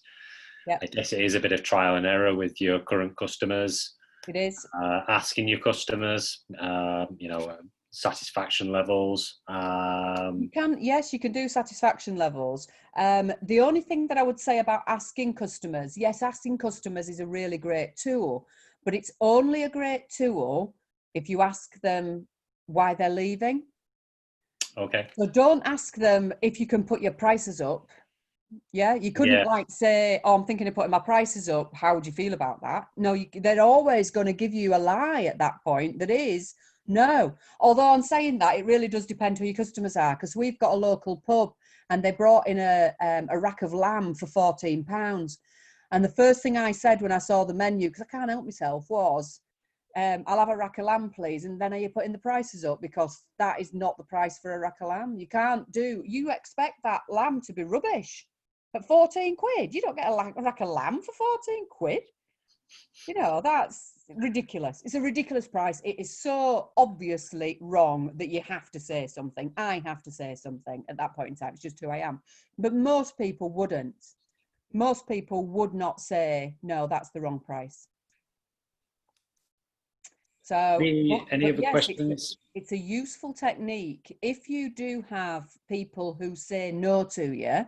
yeah, I guess it is a bit of trial and error with your current customers, it is. asking your customers, satisfaction levels. Yes, you can do satisfaction levels. The only thing that I would say about asking customers, yes, asking customers is a really great tool, but it's only a great tool if you ask them why they're leaving. Okay. So don't ask them if you can put your prices up. Yeah, you couldn't Yeah. like say, "Oh, I'm thinking of putting my prices up. How would you feel about that?" No, they're always going to give you a lie at that point. That is no. Although on saying that, it really does depend who your customers are. Because we've got a local pub, and they brought in a rack of lamb for £14. And the first thing I said when I saw the menu, because I can't help myself, was, "I'll have a rack of lamb, please." And then are you putting the prices up? Because that is not the price for a rack of lamb. You expect that lamb to be rubbish at 14 quid. You don't get a rack of lamb for 14 quid. That's ridiculous. It's a ridiculous price. It is so obviously wrong that you have to say something. I have to say something at that point in time. It's just who I am. But most people wouldn't. Most people would not say, no, that's the wrong price. So, Any but other yes, questions? it's a useful technique. If you do have people who say no to you,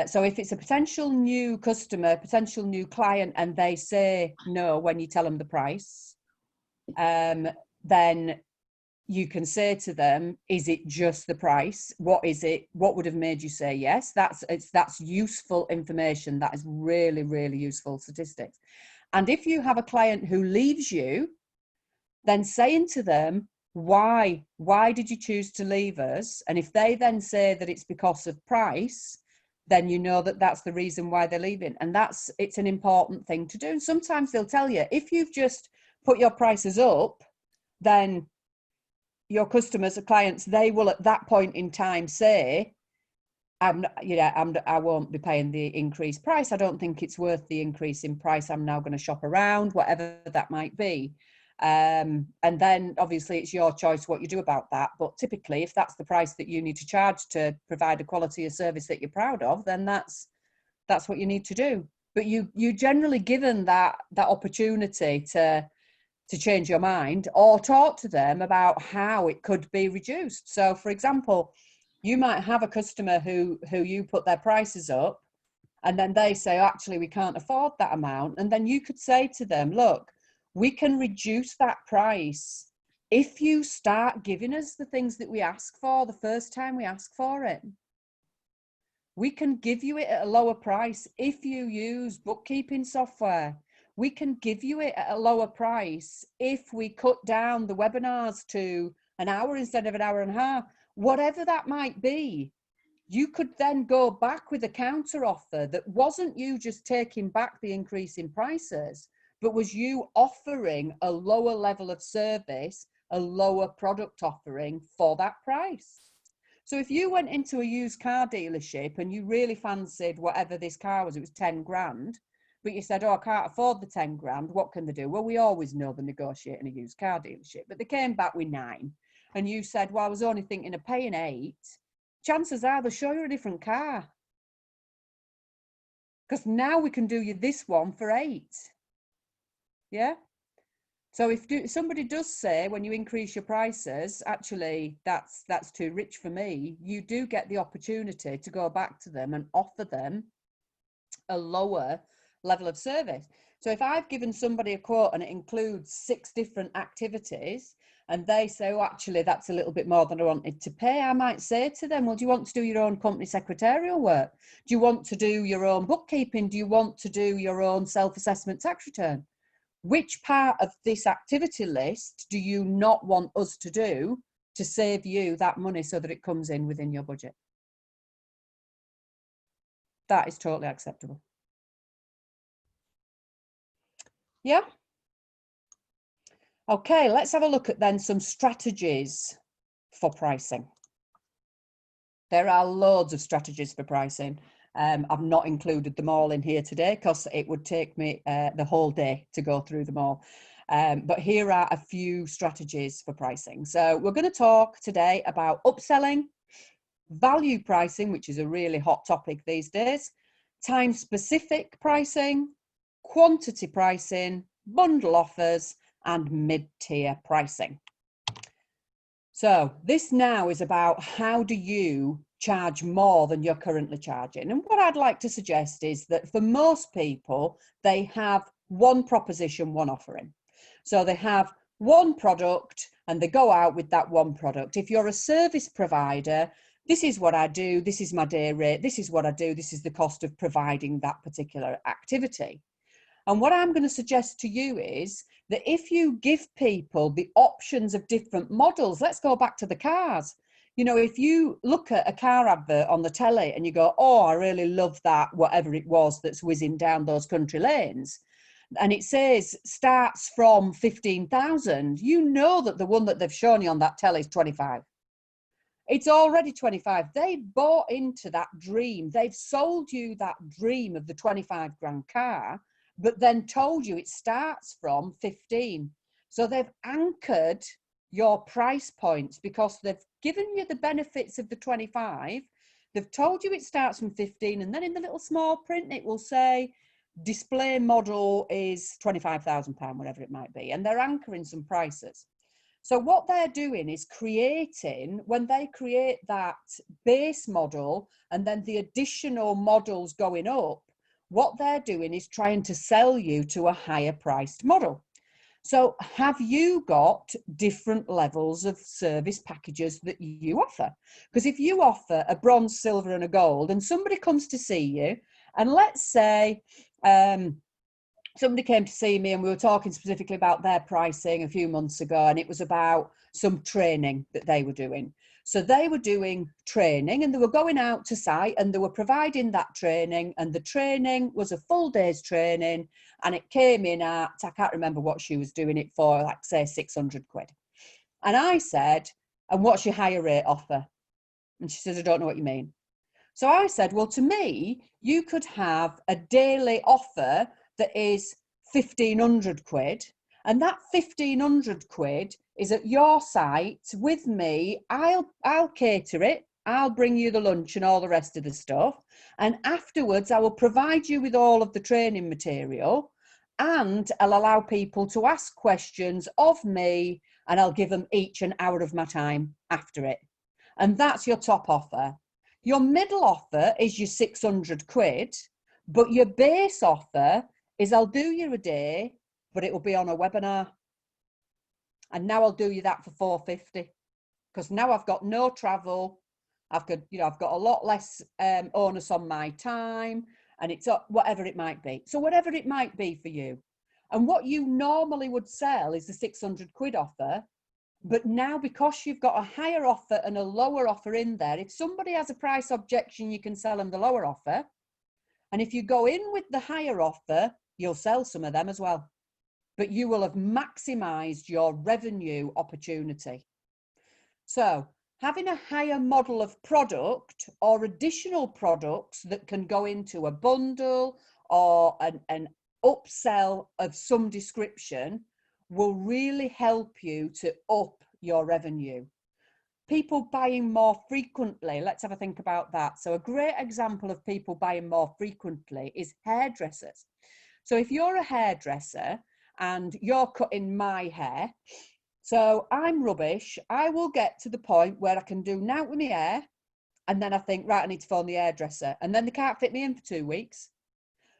so if it's a potential new customer, potential new client, and they say no when you tell them the price, then you can say to them, is it just the price? What is it? What would have made you say yes? That's useful information. That is really, really useful statistics. And if you have a client who leaves you, then saying to them, why did you choose to leave us? And if they then say that it's because of price, then you know that that's the reason why they're leaving. And it's an important thing to do. And sometimes they'll tell you, if you've just put your prices up, then your customers or clients, they will at that point in time say, I won't be paying the increased price. I don't think it's worth the increase in price. I'm now going to shop around, whatever that might be. And then obviously it's your choice what you do about that. But typically, if that's the price that you need to charge to provide a quality of service that you're proud of, then that's what you need to do. But you generally given that opportunity to change your mind or talk to them about how it could be reduced. So for example, you might have a customer who you put their prices up, and then they say, actually, we can't afford that amount. And then you could say to them, look, we can reduce that price if you start giving us the things that we ask for the first time we ask for it. We can give you it at a lower price if you use bookkeeping software. We can give you it at a lower price if we cut down the webinars to an hour instead of an hour and a half. Whatever that might be, you could then go back with a counter offer that wasn't you just taking back the increase in prices, but was you offering a lower level of service, a lower product offering for that price. So if you went into a used car dealership and you really fancied whatever this car was, it was 10 grand, but you said, oh, I can't afford the 10 grand, what can they do? Well, we always know they negotiate in a used car dealership, but they came back with 9. And you said, well, I was only thinking of paying 8. Chances are they'll show you a different car. Because now we can do you this one for 8. Yeah? So if somebody does say, when you increase your prices, actually, that's too rich for me, you do get the opportunity to go back to them and offer them a lower level of service. So if I've given somebody a quote and it includes 6 different activities, and they say, oh, actually, that's a little bit more than I wanted to pay, I might say to them, well, do you want to do your own company secretarial work? Do you want to do your own bookkeeping? Do you want to do your own self-assessment tax return? Which part of this activity list do you not want us to do to save you that money so that it comes in within your budget? That is totally acceptable. Yeah. Okay, let's have a look at then some strategies for pricing. There are loads of strategies for pricing. I've not included them all in here today because it would take me the whole day to go through them all. But here are a few strategies for pricing. So we're going to talk today about upselling, value pricing, which is a really hot topic these days, time-specific pricing, quantity pricing, bundle offers, and mid-tier pricing. So this now is about how do you charge more than you're currently charging. And what I'd like to suggest is that for most people, they have one proposition, one offering. So they have one product and they go out with that one product. If you're a service provider, this is what I do, this is my day rate, this is what I do, this is the cost of providing that particular activity. And what I'm going to suggest to you is that if you give people the options of different models, let's go back to the cars. You know, if you look at a car advert on the telly and you go, oh, I really love that, whatever it was that's whizzing down those country lanes, and it says starts from 15,000, you know that the one that they've shown you on that telly is 25. It's already 25. They bought into that dream. They've sold you that dream of the 25 grand car, but then told you it starts from 15. So they've anchored your price points because they've given you the benefits of the 25. They've told you it starts from 15. And then in the little small print, it will say display model is £25,000, whatever it might be. And they're anchoring some prices. So what they're doing is creating, when they create that base model and then the additional models going up, what they're doing is trying to sell you to a higher priced model. So have you got different levels of service packages that you offer? Because if you offer a bronze, silver and a gold and somebody comes to see you, and let's say somebody came to see me and we were talking specifically about their pricing a few months ago, and it was about some training that they were doing. So they were doing training and they were going out to site and they were providing that training, and the training was a full day's training and it came in at, I can't remember what she was doing it for, like say 600 quid. And I said, and what's your higher rate offer? And she says, I don't know what you mean. So I said, well, to me, you could have a daily offer that is 1,500 quid, and that 1,500 quid is at your site with me. I'll cater it. I'll bring you the lunch and all the rest of the stuff. And afterwards, I will provide you with all of the training material, and I'll allow people to ask questions of me, and I'll give them each an hour of my time after it. And that's your top offer. Your middle offer is your 600 quid, but your base offer is I'll do you a day, but it will be on a webinar. And now I'll do you that for 450, because now I've got no travel. I've got a lot less onus on my time, and it's whatever it might be. So whatever it might be for you. And what you normally would sell is the 600 quid offer. But now, because you've got a higher offer and a lower offer in there, if somebody has a price objection, you can sell them the lower offer. And if you go in with the higher offer, you'll sell some of them as well. But you will have maximized your revenue opportunity. So having a higher model of product or additional products that can go into a bundle or an upsell of some description will really help you to up your revenue. People buying more frequently, let's have a think about that. So a great example of people buying more frequently is hairdressers. So if you're a hairdresser and you're cutting my hair, so I'm rubbish, I will get to the point where I can do now with my hair, and then I think, right, I need to phone the hairdresser, and then they can't fit me in for 2 weeks.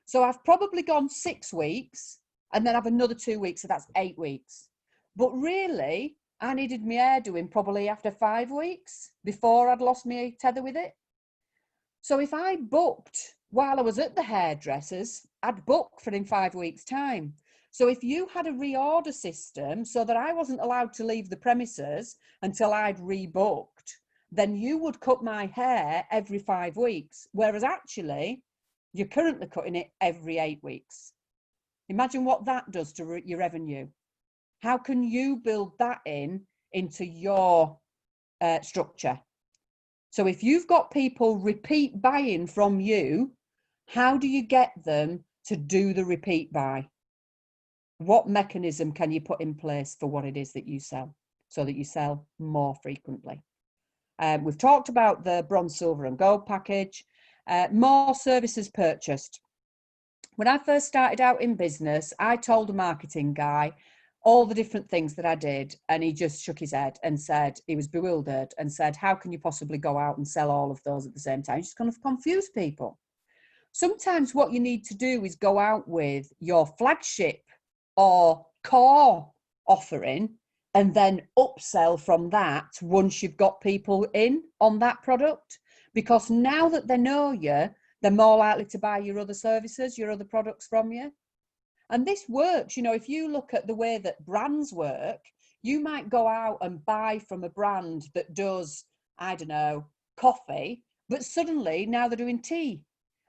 So I've probably gone 6 weeks, and then have another 2 weeks, so that's 8 weeks. But really, I needed my hair doing probably after 5 weeks before I'd lost my tether with it. So if I booked while I was at the hairdressers, I'd book for in 5 weeks' time. So if you had a reorder system so that I wasn't allowed to leave the premises until I'd rebooked, then you would cut my hair every 5 weeks, whereas actually you're currently cutting it every 8 weeks. Imagine what that does to your revenue. How can you build that into your structure. So if you've got people repeat buying from you, how do you get them to do the repeat buy? What mechanism can you put in place for what it is that you sell so that you sell more frequently? We've talked about the bronze, silver and gold package. More services purchased. When I first started out in business, I told a marketing guy all the different things that I did, and he just shook his head and said, he was bewildered and said, how can you possibly go out and sell all of those at the same time? It's just going to confuse people. Sometimes what you need to do is go out with your flagship or core offering and then upsell from that once you've got people in on that product, because now that they know you, they're more likely to buy your other services, your other products from you. And this works, you know, if you look at the way that brands work, you might go out and buy from a brand that does, I don't know, coffee, but suddenly now they're doing tea.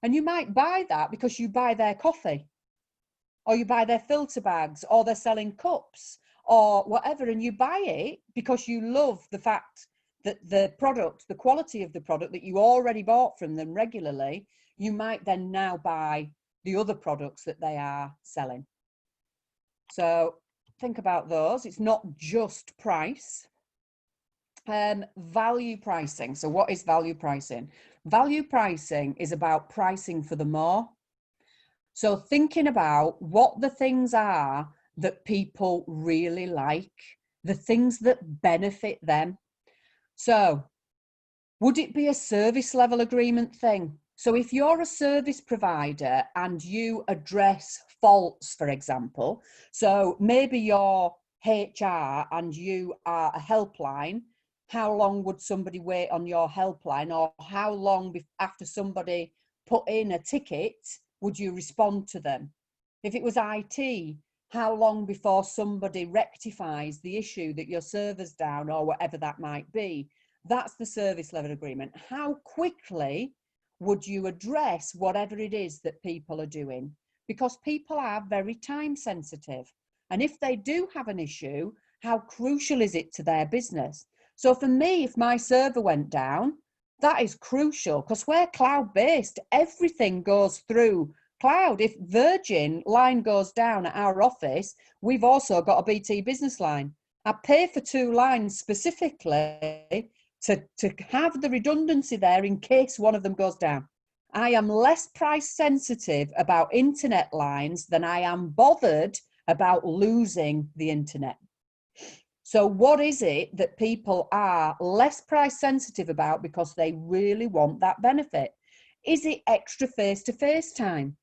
And you might buy that because you buy their coffee, or you buy their filter bags, or they're selling cups or whatever. And you buy it because you love the fact that the product, the quality of the product that you already bought from them regularly, you might then now buy the other products that they are selling. So think about those. It's not just price. Value pricing. So what is value pricing? Value pricing is about pricing for the more. So thinking about what the things are that people really like, the things that benefit them. So would it be a service level agreement thing? So if you're a service provider and you address faults, for example, so maybe you're HR and you are a helpline, how long would somebody wait on your helpline, or how long after somebody put in a ticket would you respond to them? If it was IT, how long before somebody rectifies the issue that your server's down or whatever that might be? That's the service level agreement. How quickly would you address whatever it is that people are doing? Because people are very time sensitive. And if they do have an issue, how crucial is it to their business? So for me, if my server went down, that is crucial, because we're cloud-based. Everything goes through cloud. If Virgin line goes down at our office, we've also got a BT business line. I pay for 2 lines specifically to have the redundancy there in case one of them goes down. I am less price sensitive about internet lines than I am bothered about losing the internet. So what is it that people are less price sensitive about because they really want that benefit? Is it extra face-to-face time?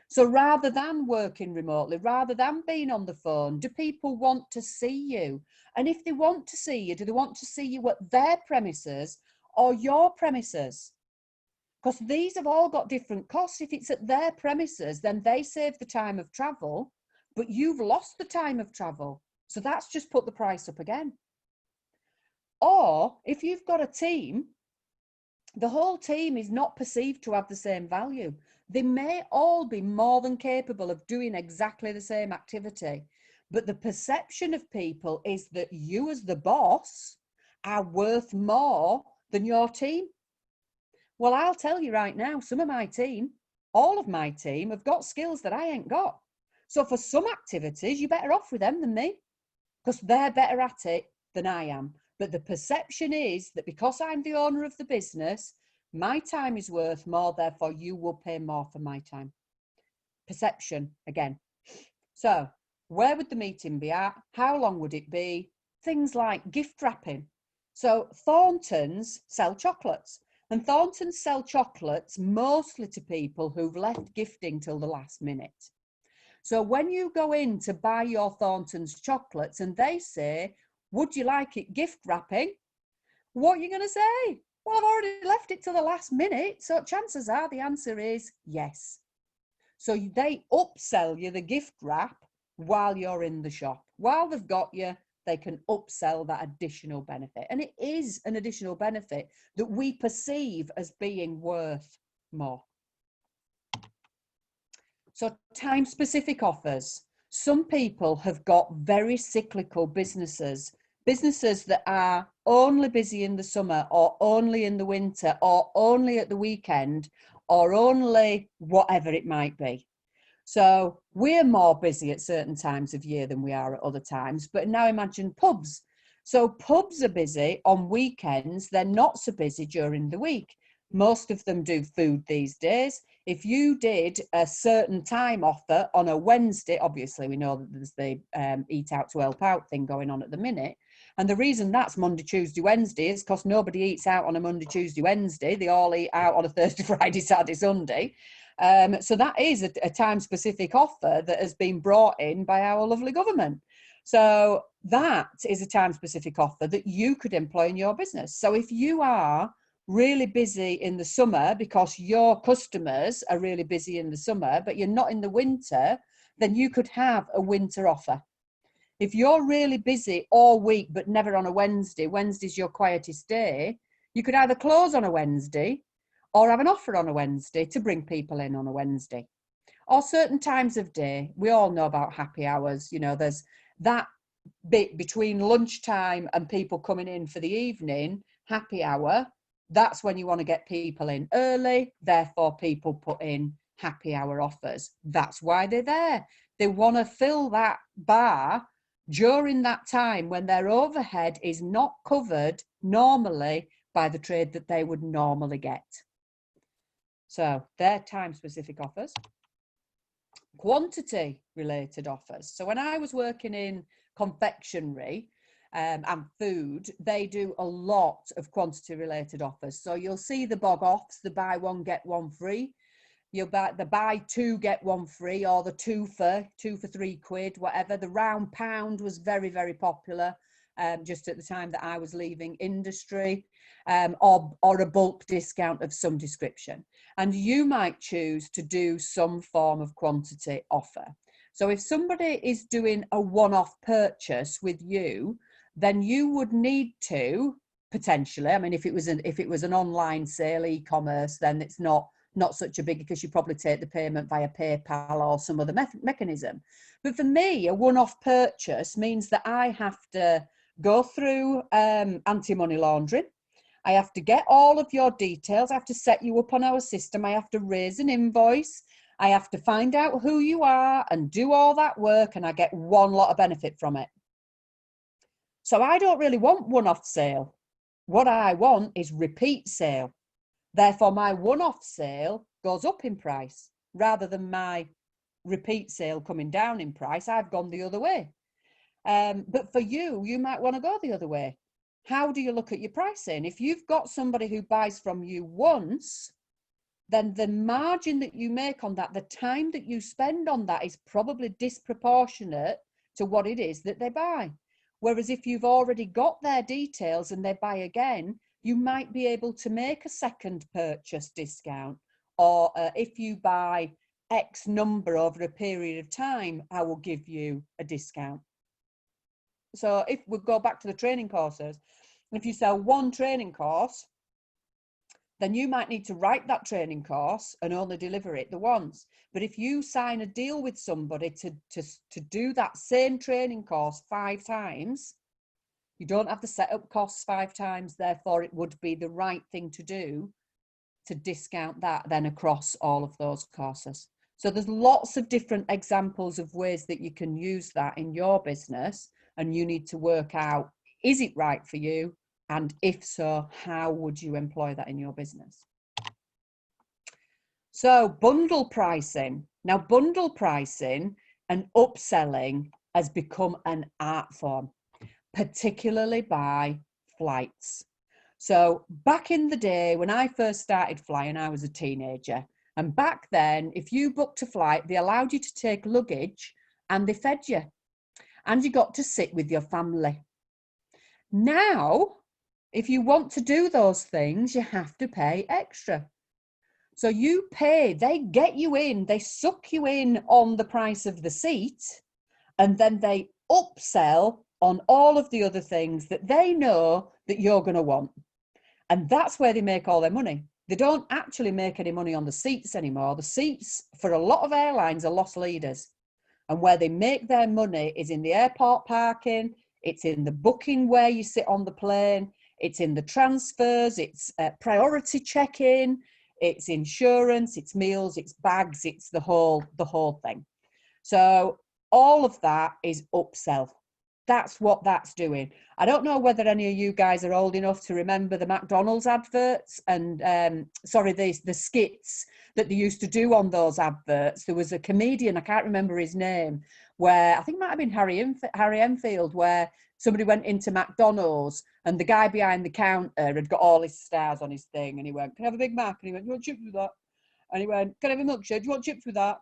So rather than working remotely, rather than being on the phone, do people want to see you? And if they want to see you, do they want to see you at their premises or your premises? Because these have all got different costs. If it's at their premises, then they save the time of travel, but you've lost the time of travel. So that's just put the price up again. Or if you've got a team, the whole team is not perceived to have the same value. They may all be more than capable of doing exactly the same activity, but the perception of people is that you as the boss are worth more than your team. Well, I'll tell you right now, some of my team, all of my team have got skills that I ain't got. So for some activities, you're better off with them than me, because they're better at it than I am. But the perception is that because I'm the owner of the business, my time is worth more, therefore you will pay more for my time. Perception again. So where would the meeting be at? How long would it be? Things like gift wrapping. So Thorntons sell chocolates, and Thorntons sell chocolates mostly to people who've left gifting till the last minute. So when you go in to buy your Thorntons chocolates and they say, would you like it gift wrapping? What are you going to say? Well, I've already left it till the last minute. So chances are the answer is yes. So they upsell you the gift wrap while you're in the shop. While they've got you, they can upsell that additional benefit. And it is an additional benefit that we perceive as being worth more. So time-specific offers. Some people have got very cyclical businesses Businesses that are only busy in the summer or only in the winter or only at the weekend or only whatever it might be. So we're more busy at certain times of year than we are at other times. But now imagine pubs. So pubs are busy on weekends. They're not so busy during the week. Most of them do food these days. If you did a certain time offer on a Wednesday, obviously we know that there's the eat out to help out thing going on at the minute. And the reason that's Monday, Tuesday, Wednesday is because nobody eats out on a Monday, Tuesday, Wednesday. They all eat out on a Thursday, Friday, Saturday, Sunday. So that is a time-specific offer that has been brought in by our lovely government. So that is a time-specific offer that you could employ in your business. So if you are really busy in the summer because your customers are really busy in the summer, but you're not in the winter, then you could have a winter offer. If you're really busy all week, but never on a Wednesday, Wednesday's your quietest day, you could either close on a Wednesday or have an offer on a Wednesday to bring people in on a Wednesday. Or certain times of day. We all know about happy hours. You know, there's that bit between lunchtime and people coming in for the evening, happy hour. That's when you want to get people in early. Therefore, people put in happy hour offers. That's why they're there. They want to fill that bar during that time when their overhead is not covered normally by the trade that they would normally get. So they're time-specific offers. Quantity-related offers. So when I was working in confectionery and food, they do a lot of quantity-related offers. So you'll see the bog-offs, the buy one, get one free. You'll buy the buy two, get one free, or the two for £3, whatever. The round pound was very, very popular just at the time that I was leaving industry, or a bulk discount of some description. And you might choose to do some form of quantity offer. So if somebody is doing a one-off purchase with you, then you would need to potentially, I mean, if it was an online sale, e-commerce, then it's not such a big, because you probably take the payment via PayPal or some other mechanism. But for me, a one-off purchase means that I have to go through anti-money laundering. I have to get all of your details. I have to set you up on our system. I have to raise an invoice. I have to find out who you are and do all that work, and I get one lot of benefit from it. So I don't really want one-off sale. What I want is repeat sale. Therefore, my one-off sale goes up in price rather than my repeat sale coming down in price. I've gone the other way. But for you, you might want to go the other way. How do you look at your pricing? If you've got somebody who buys from you once, then the margin that you make on that, the time that you spend on that, is probably disproportionate to what it is that they buy. Whereas if you've already got their details and they buy again, you might be able to make a second purchase discount. Or if you buy X number over a period of time, I will give you a discount. So if we go back to the training courses, if you sell one training course, then you might need to write that training course and only deliver it the once. But if you sign a deal with somebody to do that same training course 5 times, you don't have the setup costs 5 times. Therefore, it would be the right thing to do to discount that then across all of those courses. So there's lots of different examples of ways that you can use that in your business, and you need to work out, is it right for you? And if so, how would you employ that in your business? So bundle pricing. Now, bundle pricing and upselling has become an art form, particularly by flights. So back in the day when I first started flying, I was a teenager. And back then, if you booked a flight, they allowed you to take luggage and they fed you. And you got to sit with your family. Now, if you want to do those things, you have to pay extra. So you pay, they get you in, they suck you in on the price of the seat, and then they upsell on all of the other things that they know that you're going to want. And that's where they make all their money. They don't actually make any money on the seats anymore. The seats for a lot of airlines are loss leaders. And where they make their money is in the airport parking, it's in the booking where you sit on the plane, it's in the transfers, it's priority check-in, it's insurance, it's meals, it's bags, it's the whole thing. So all of that is upsell. That's what that's doing. I don't know whether any of you guys are old enough to remember the McDonald's adverts and the skits that they used to do on those adverts. There was a comedian, I can't remember his name, where I think it might have been Harry Enfield, where somebody went into McDonald's and the guy behind the counter had got all his stars on his thing, and he went, "Can I have a Big Mac?" And he went, "Do you want chips with that?" And he went, "Can I have a milkshake? Do you want chips with that?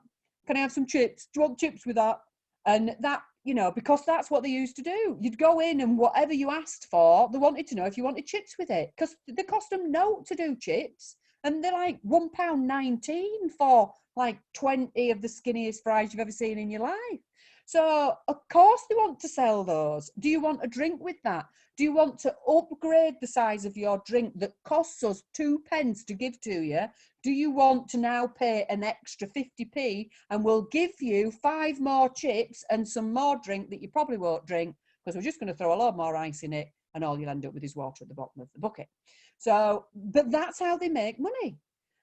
Can I have some chips? Do you want chips with that?" And that, because that's what they used to do. You'd go in and whatever you asked for, they wanted to know if you wanted chips with it, because they cost them note to do chips. And they're like £1.19 for like 20 of the skinniest fries you've ever seen in your life. So of course they want to sell those. Do you want a drink with that? Do you want to upgrade the size of your drink that costs us 2p to give to you? Do you want to now pay an extra 50p and we'll give you 5 more chips and some more drink that you probably won't drink, because we're just going to throw a lot more ice in it and all you'll end up with is water at the bottom of the bucket. So, but that's how they make money.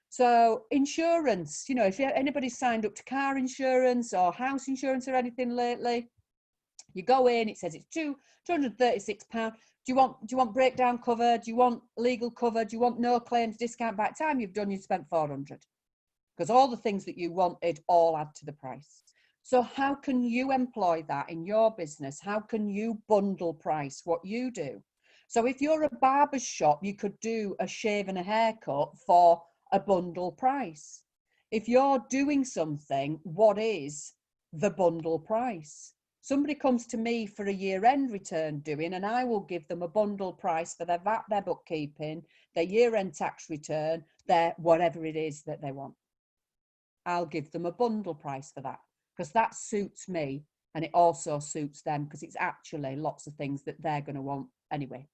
So insurance, if anybody's signed up to car insurance or house insurance or anything lately, you go in, it says it's £236. Do you want breakdown cover? Do you want legal cover? Do you want no claims discount? By the time you've done, you've spent 400, because all the things that you wanted all add to the price. So how can you employ that in your business? How can you bundle price what you do? So if you're a barber's shop, you could do a shave and a haircut for a bundle price. If you're doing something, what is the bundle price? Somebody comes to me for a year-end return doing, and I will give them a bundle price for their VAT, their bookkeeping, their year-end tax return, their whatever it is that they want. I'll give them a bundle price for that, because that suits me and it also suits them, because it's actually lots of things that they're going to want anyway.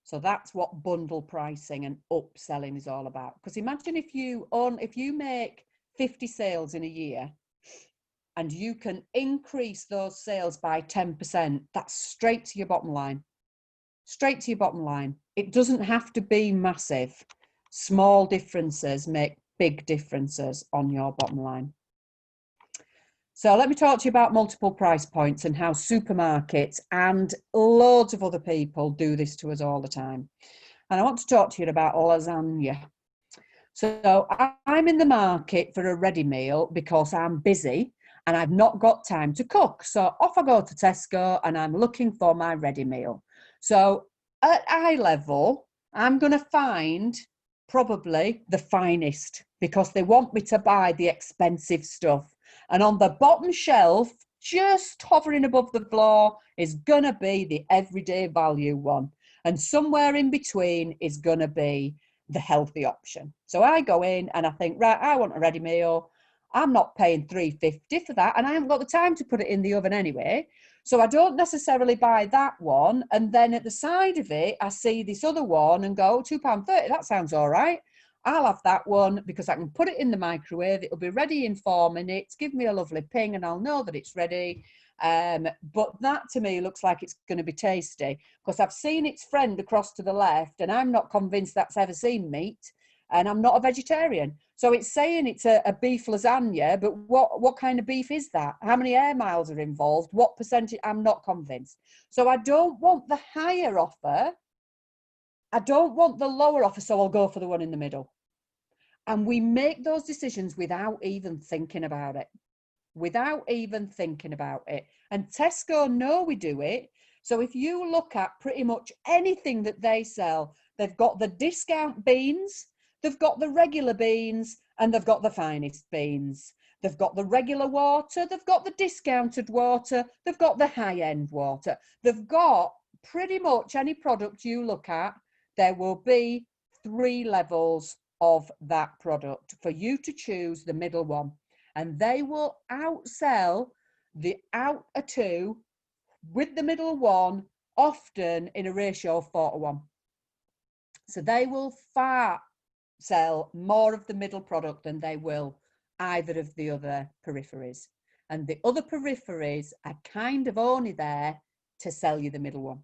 So that's what bundle pricing and upselling is all about. Because imagine if you make 50 sales in a year and you can increase those sales by 10%, that's straight to your bottom line. Straight to your bottom line. It doesn't have to be massive. Small differences make big differences on your bottom line. So let me talk to you about multiple price points and how supermarkets and loads of other people do this to us all the time. And I want to talk to you about lasagna. So I'm in the market for a ready meal because I'm busy and I've not got time to cook. So off I go to Tesco and I'm looking for my ready meal. So at eye level, I'm going to find probably the finest, because they want me to buy the expensive stuff. And on the bottom shelf, just hovering above the floor, is going to be the everyday value one. And somewhere in between is going to be the healthy option. So I go in and I think, right, I want a ready meal. I'm not paying $3.50 for that, and I haven't got the time to put it in the oven anyway. So I don't necessarily buy that one. And then at the side of it, I see this other one and go, £2.30, that sounds all right. I'll have that one because I can put it in the microwave. It'll be ready in 4 minutes, give me a lovely ping, and I'll know that it's ready. But that to me looks like it's going to be tasty, because I've seen its friend across to the left and I'm not convinced that's ever seen meat, and I'm not a vegetarian. So it's saying it's a beef lasagna, but what kind of beef is that? How many air miles are involved? What percentage? I'm not convinced. So I don't want the higher offer. I don't want the lower offer, so I'll go for the one in the middle. And we make those decisions without even thinking about it. Without even thinking about it. And Tesco know we do it. So if you look at pretty much anything that they sell, they've got the discount beans, they've got the regular beans, and they've got the finest beans. They've got the regular water, they've got the discounted water, they've got the high-end water. They've got pretty much any product you look at, there will be 3 levels of that product for you to choose the middle one. And they will outsell the outer 2 with the middle one, often in a ratio of 4:1. So they will far sell more of the middle product than they will either of the other peripheries. And the other peripheries are kind of only there to sell you the middle one.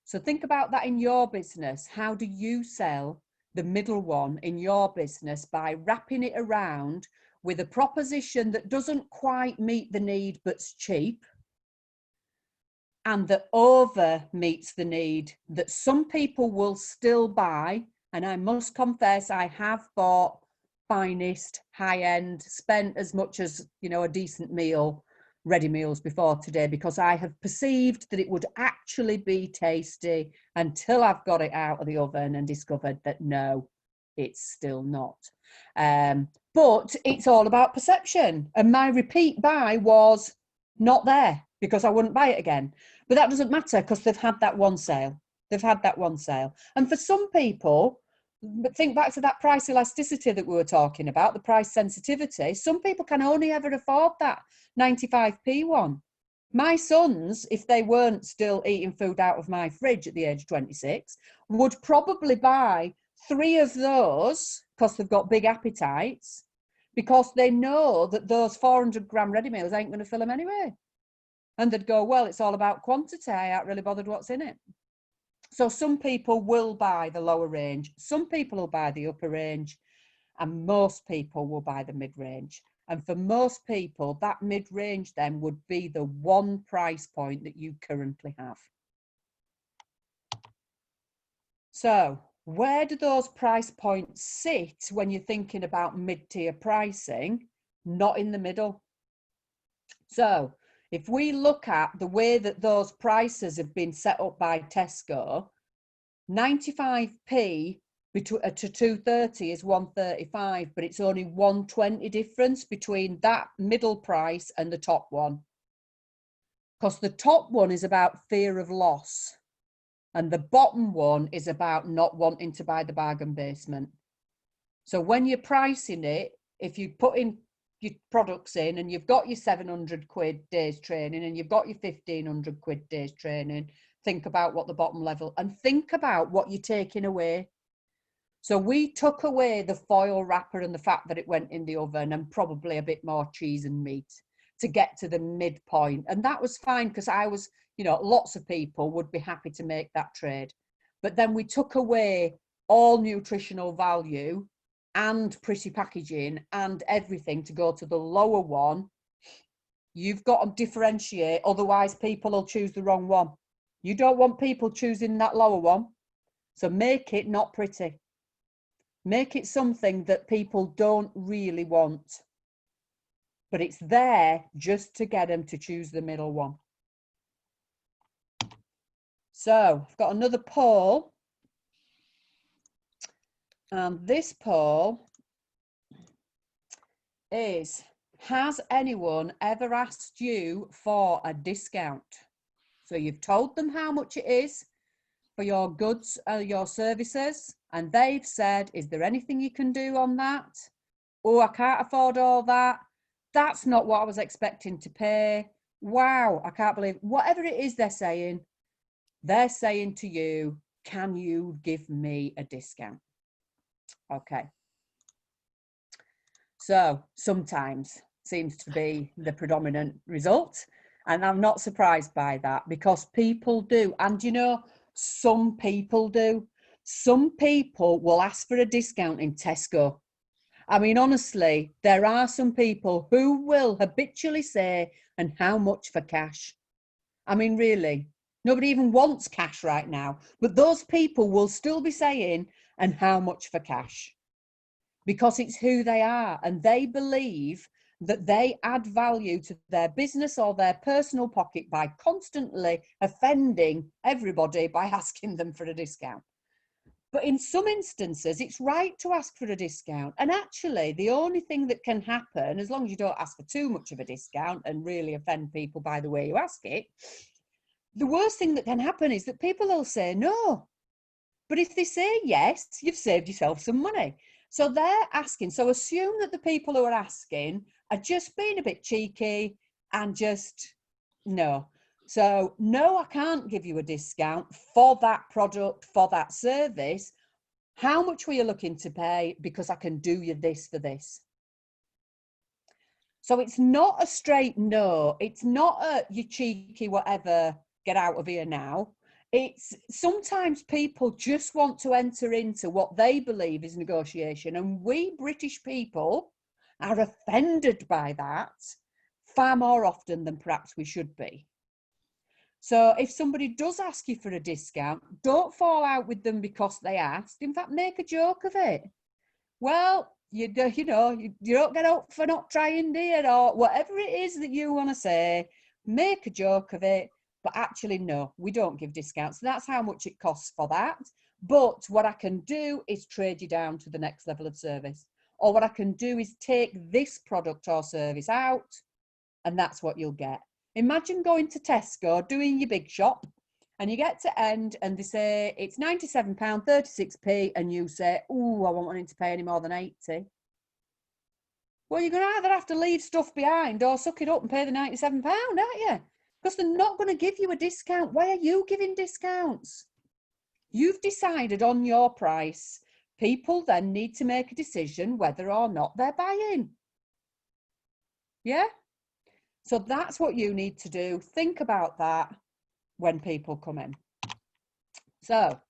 So think about that in your business. How do you sell the middle one in your business? By wrapping it around with a proposition that doesn't quite meet the need but's cheap, and that over meets the need that some people will still buy. And I must confess, I have bought finest, high-end, spent as much as, you know, a decent meal, ready meals before today, because I have perceived that it would actually be tasty until I've got it out of the oven and discovered that no, it's still not. But it's all about perception. And my repeat buy was not there because I wouldn't buy it again. But that doesn't matter because they've had that one sale. They've had that one sale. And for some people, but think back to that price elasticity that we were talking about, the price sensitivity. Some people can only ever afford that 95p one. My sons, if they weren't still eating food out of my fridge at the age of 26, would probably buy 3 of those because they've got big appetites, because they know that those 400 gram ready meals ain't going to fill them anyway. And they'd go, well, it's all about quantity. I ain't really bothered what's in it. So some people will buy the lower range. Some people will buy the upper range. And most people will buy the mid-range. And for most people, that mid-range then would be the one price point that you currently have. So where do those price points sit when you're thinking about mid-tier pricing? Not in the middle. So if we look at the way that those prices have been set up by Tesco, 95p to 230 is 135, but it's only 120 difference between that middle price and the top one. Because the top one is about fear of loss, and the bottom one is about not wanting to buy the bargain basement. So when you're pricing it, if you put in your products in and you've got your 700 quid days training and you've got your 1500 quid days training, think about what the bottom level, and think about what you're taking away. So we took away the foil wrapper and the fact that it went in the oven and probably a bit more cheese and meat to get to the midpoint. And that was fine because I was, you know, lots of people would be happy to make that trade. But then we took away all nutritional value and pretty packaging and everything to go to the lower one. You've got to differentiate, otherwise people will choose the wrong one. You don't want people choosing that lower one. So make it not pretty. Make it something that people don't really want. But it's there just to get them to choose the middle one. So I've got another poll. And this poll is, has anyone ever asked you for a discount? So you've told them how much it is for your goods or your services, and they've said, is there anything you can do on that? Oh, I can't afford all that. That's not what I was expecting to pay. Wow, I can't believe, whatever it is they're saying to you, can you give me a discount? Okay. So sometimes seems to be the predominant result. And I'm not surprised by that because people do. And you know, some people do. Some people will ask for a discount in Tesco. I mean, honestly, there are some people who will habitually say, and how much for cash? I mean, really, nobody even wants cash right now. But those people will still be saying, and how much for cash? Because it's who they are, and they believe that they add value to their business or their personal pocket by constantly offending everybody by asking them for a discount. But in some instances, it's right to ask for a discount. And actually, the only thing that can happen, as long as you don't ask for too much of a discount and really offend people by the way you ask it, the worst thing that can happen is that people will say no. But if they say yes, you've saved yourself some money. So they're asking. So assume that the people who are asking are just being a bit cheeky and just no. So no, I can't give you a discount for that product, for that service. How much were you looking to pay? Because I can do you this for this. So it's not a straight no. It's not a you cheeky whatever, get out of here now. It's sometimes people just want to enter into what they believe is negotiation, and we British people are offended by that far more often than perhaps we should be. So if somebody does ask you for a discount, don't fall out with them because they asked. In fact, make a joke of it. Well, you don't get up for not trying, dear, or whatever it is that you want to say. Make a joke of it. But actually, no, we don't give discounts. That's how much it costs for that. But what I can do is trade you down to the next level of service. Or what I can do is take this product or service out, and that's what you'll get. Imagine going to Tesco, doing your big shop, and you get to end and they say it's £97.36, and you say, oh, I won't want to pay any more than 80. Well, you're going to either have to leave stuff behind or suck it up and pay the £97, aren't you? Because they're not going to give you a discount. Why are you giving discounts? You've decided on your price. People then need to make a decision whether or not they're buying. Yeah? So that's what you need to do. Think about that when people come in. So.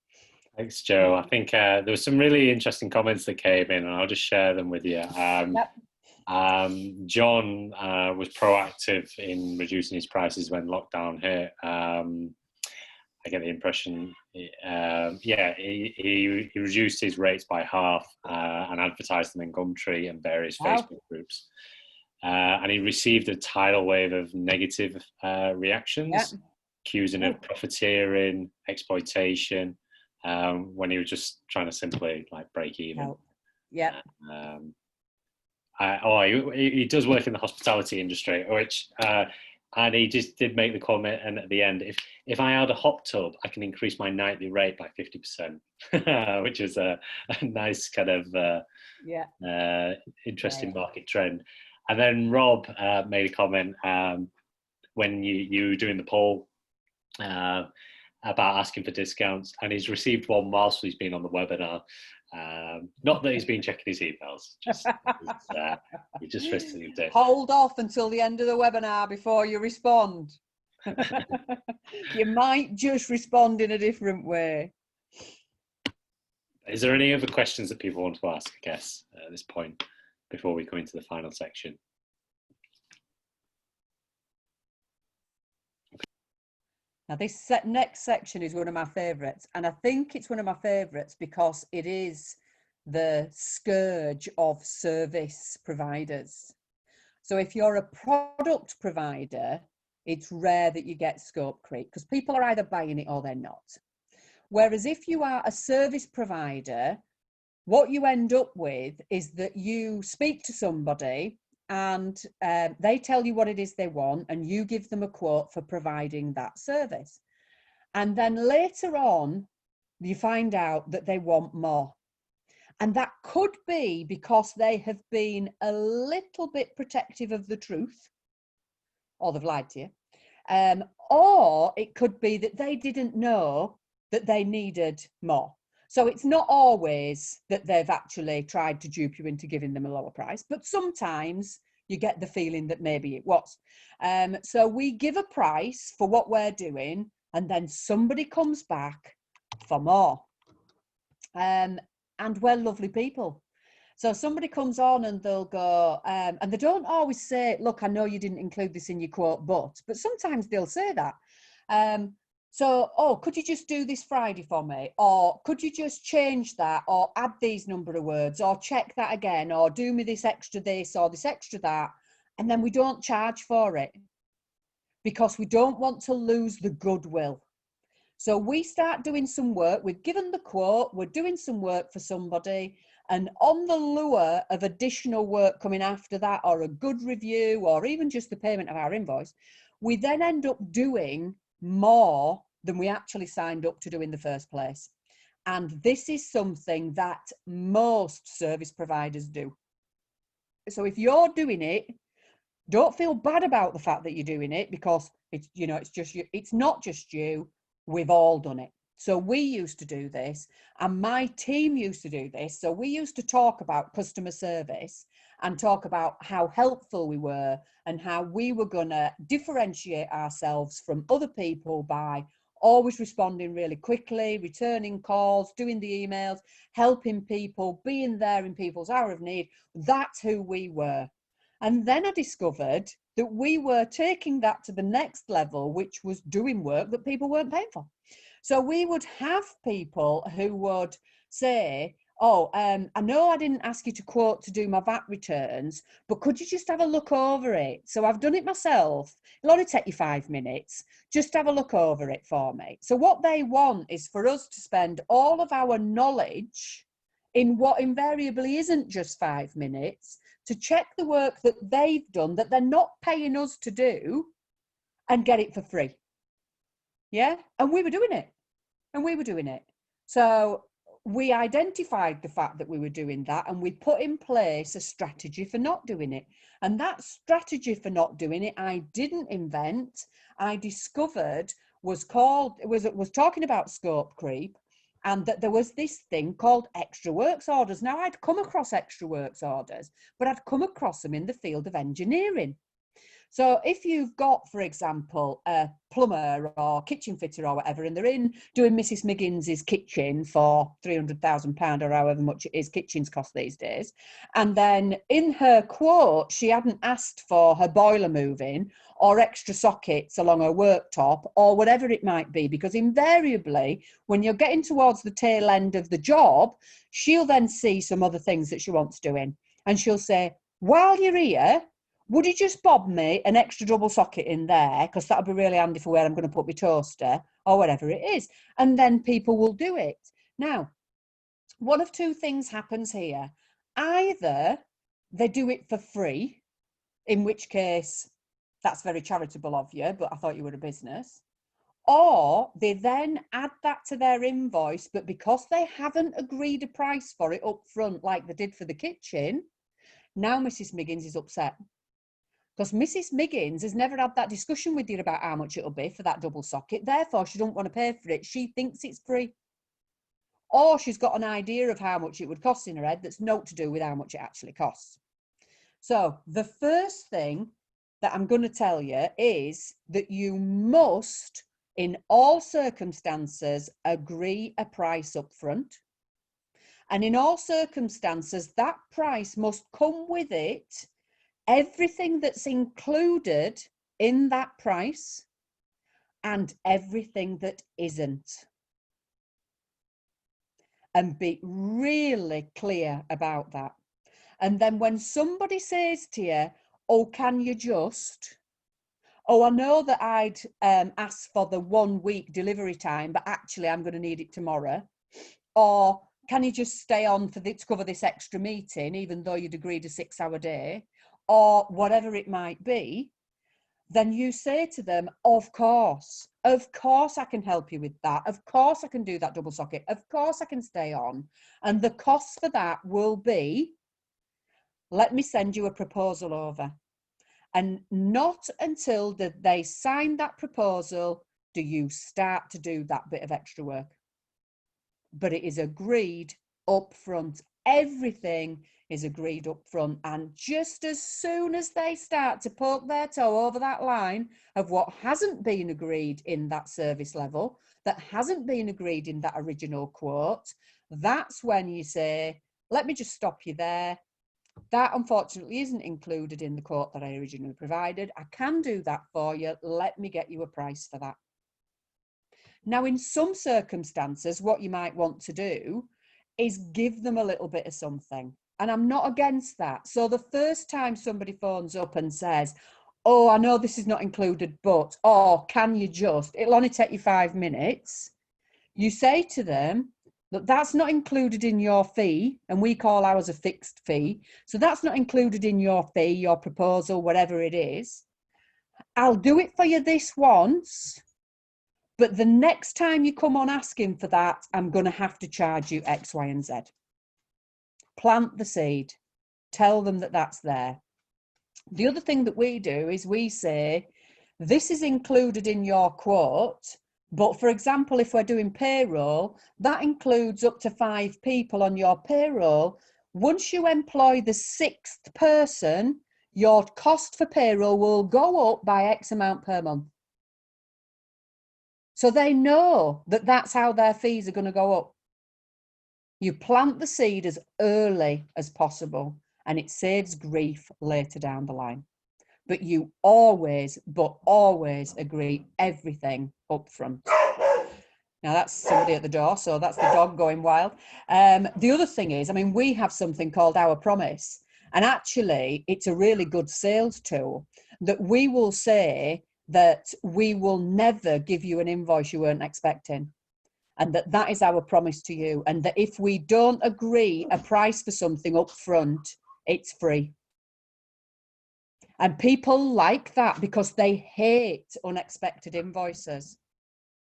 Thanks, Joe. I think there were some really interesting comments that came in, and I'll just share them with you. Yep. John was proactive in reducing his prices when lockdown hit. I get the impression, he reduced his rates by half and advertised them in Gumtree and various Facebook groups. And he received a tidal wave of negative reactions, accusing of profiteering, exploitation, when he was just trying to simply break even. He does work in the hospitality industry, which and he just did make the comment, and at the end, if I add a hot tub, I can increase my nightly rate by 50%, which is a nice kind of interesting market trend. And then Rob made a comment when you were doing the poll about asking for discounts, and he's received one whilst he's been on the webinar. Not that he's been checking his emails, he just received it. Hold off until the end of the webinar before you respond. You might just respond in a different way. Is there any other questions that people want to ask, I guess, at this point, before we go into the final section? Now, this next section is one of my favourites, and I think it's one of my favourites because it is the scourge of service providers. So if you're a product provider, it's rare that you get scope creep because people are either buying it or they're not. Whereas if you are a service provider, what you end up with is that you speak to somebody and they tell you what it is they want, and you give them a quote for providing that service. And then later on, you find out that they want more. And that could be because they have been a little bit protective of the truth, or they've lied to you. Or it could be that they didn't know that they needed more. So it's not always that they've actually tried to dupe you into giving them a lower price, but sometimes you get the feeling that maybe it was. So we give a price for what we're doing, and then somebody comes back for more. And we're lovely people. So somebody comes on and they'll go, and they don't always say, look, I know you didn't include this in your quote, but sometimes they'll say that. So, could you just do this Friday for me? Or could you just change that, or add these number of words, or check that again, or do me this extra this, or this extra that. And then we don't charge for it because we don't want to lose the goodwill. So we start doing some work, we've given the quote, we're doing some work for somebody, and on the lure of additional work coming after that, or a good review, or even just the payment of our invoice, we then end up doing more than we actually signed up to do in the first place. And this is something that most service providers do. So if you're doing it, don't feel bad about the fact that you're doing it, because it's not just you, we've all done it. So we used to do this, and my team used to do this. So we used to talk about customer service, and talk about how helpful we were and how we were going to differentiate ourselves from other people by always responding really quickly, returning calls, doing the emails, helping people, being there in people's hour of need. That's who we were. And then I discovered that we were taking that to the next level, which was doing work that people weren't paying for. So we would have people who would say, oh, I know I didn't ask you to quote to do my VAT returns, but could you just have a look over it? So I've done it myself. It'll only take you 5 minutes. Just have a look over it for me. So what they want is for us to spend all of our knowledge in what invariably isn't just 5 minutes to check the work that they've done that they're not paying us to do and get it for free. Yeah. And we were doing it. So we identified the fact that we were doing that, and we put in place a strategy for not doing it. And that strategy for not doing it, I didn't invent. I discovered was talking about scope creep, and that there was this thing called extra works orders. Now, I'd come across extra works orders, but I'd come across them in the field of engineering. So if you've got, for example, a plumber or kitchen fitter or whatever, and they're in doing Mrs. Miggins's kitchen for £300,000 or however much it is kitchens cost these days, and then in her quote, she hadn't asked for her boiler moving or extra sockets along her worktop or whatever it might be, because invariably, when you're getting towards the tail end of the job, she'll then see some other things that she wants doing. And she'll say, while you're here, would you just bob me an extra double socket in there? Because that'll be really handy for where I'm going to put my toaster or whatever it is. And then people will do it. Now, one of two things happens here. Either they do it for free, in which case that's very charitable of you, but I thought you were a business. Or they then add that to their invoice, but because they haven't agreed a price for it up front like they did for the kitchen, now Mrs. Miggins is upset. Because Mrs. Miggins has never had that discussion with you about how much it'll be for that double socket. Therefore, she don't want to pay for it. She thinks it's free. Or she's got an idea of how much it would cost in her head that's not to do with how much it actually costs. So the first thing that I'm going to tell you is that you must, in all circumstances, agree a price up front. And in all circumstances, that price must come with it everything that's included in that price and everything that isn't. And be really clear about that. And then when somebody says to you, oh, can you just, oh, I know that I'd asked for the 1 week delivery time, but actually I'm going to need it tomorrow. Or can you just stay on to cover this extra meeting, even though you'd agreed a 6-hour day? Or whatever it might be, then you say to them, of course I can help you with that. Of course I can do that double socket. Of course I can stay on. And the cost for that will be, let me send you a proposal over. And not until they sign that proposal do you start to do that bit of extra work. But it is agreed up front. Everything is agreed up front, and just as soon as they start to poke their toe over that line of what hasn't been agreed in that service level, that hasn't been agreed in that original quote, that's when you say, let me just stop you there. That unfortunately isn't included in the quote that I originally provided. I can do that for you. Let me get you a price for that. Now, in some circumstances, what you might want to do is give them a little bit of something. And I'm not against that. So the first time somebody phones up and says, oh, I know this is not included, but, oh, can you just, it'll only take you 5 minutes. You say to them, look, that's not included in your fee, and we call ours a fixed fee. So that's not included in your fee, your proposal, whatever it is. I'll do it for you this once, but the next time you come on asking for that, I'm going to have to charge you X, Y, and Z. Plant the seed. Tell them that that's there. The other thing that we do is we say, this is included in your quote, but for example, if we're doing payroll, that includes up to 5 people on your payroll. Once you employ the 6th person, your cost for payroll will go up by X amount per month. So they know that that's how their fees are going to go up. You plant the seed as early as possible, and it saves grief later down the line. But you always agree everything up front. Now that's somebody at the door, so that's the dog going wild. The other thing is, I mean, we have something called Our Promise, and actually it's a really good sales tool that we will say that we will never give you an invoice you weren't expecting, and that is our promise to you, and that if we don't agree a price for something up front, it's free. And people like that because they hate unexpected invoices.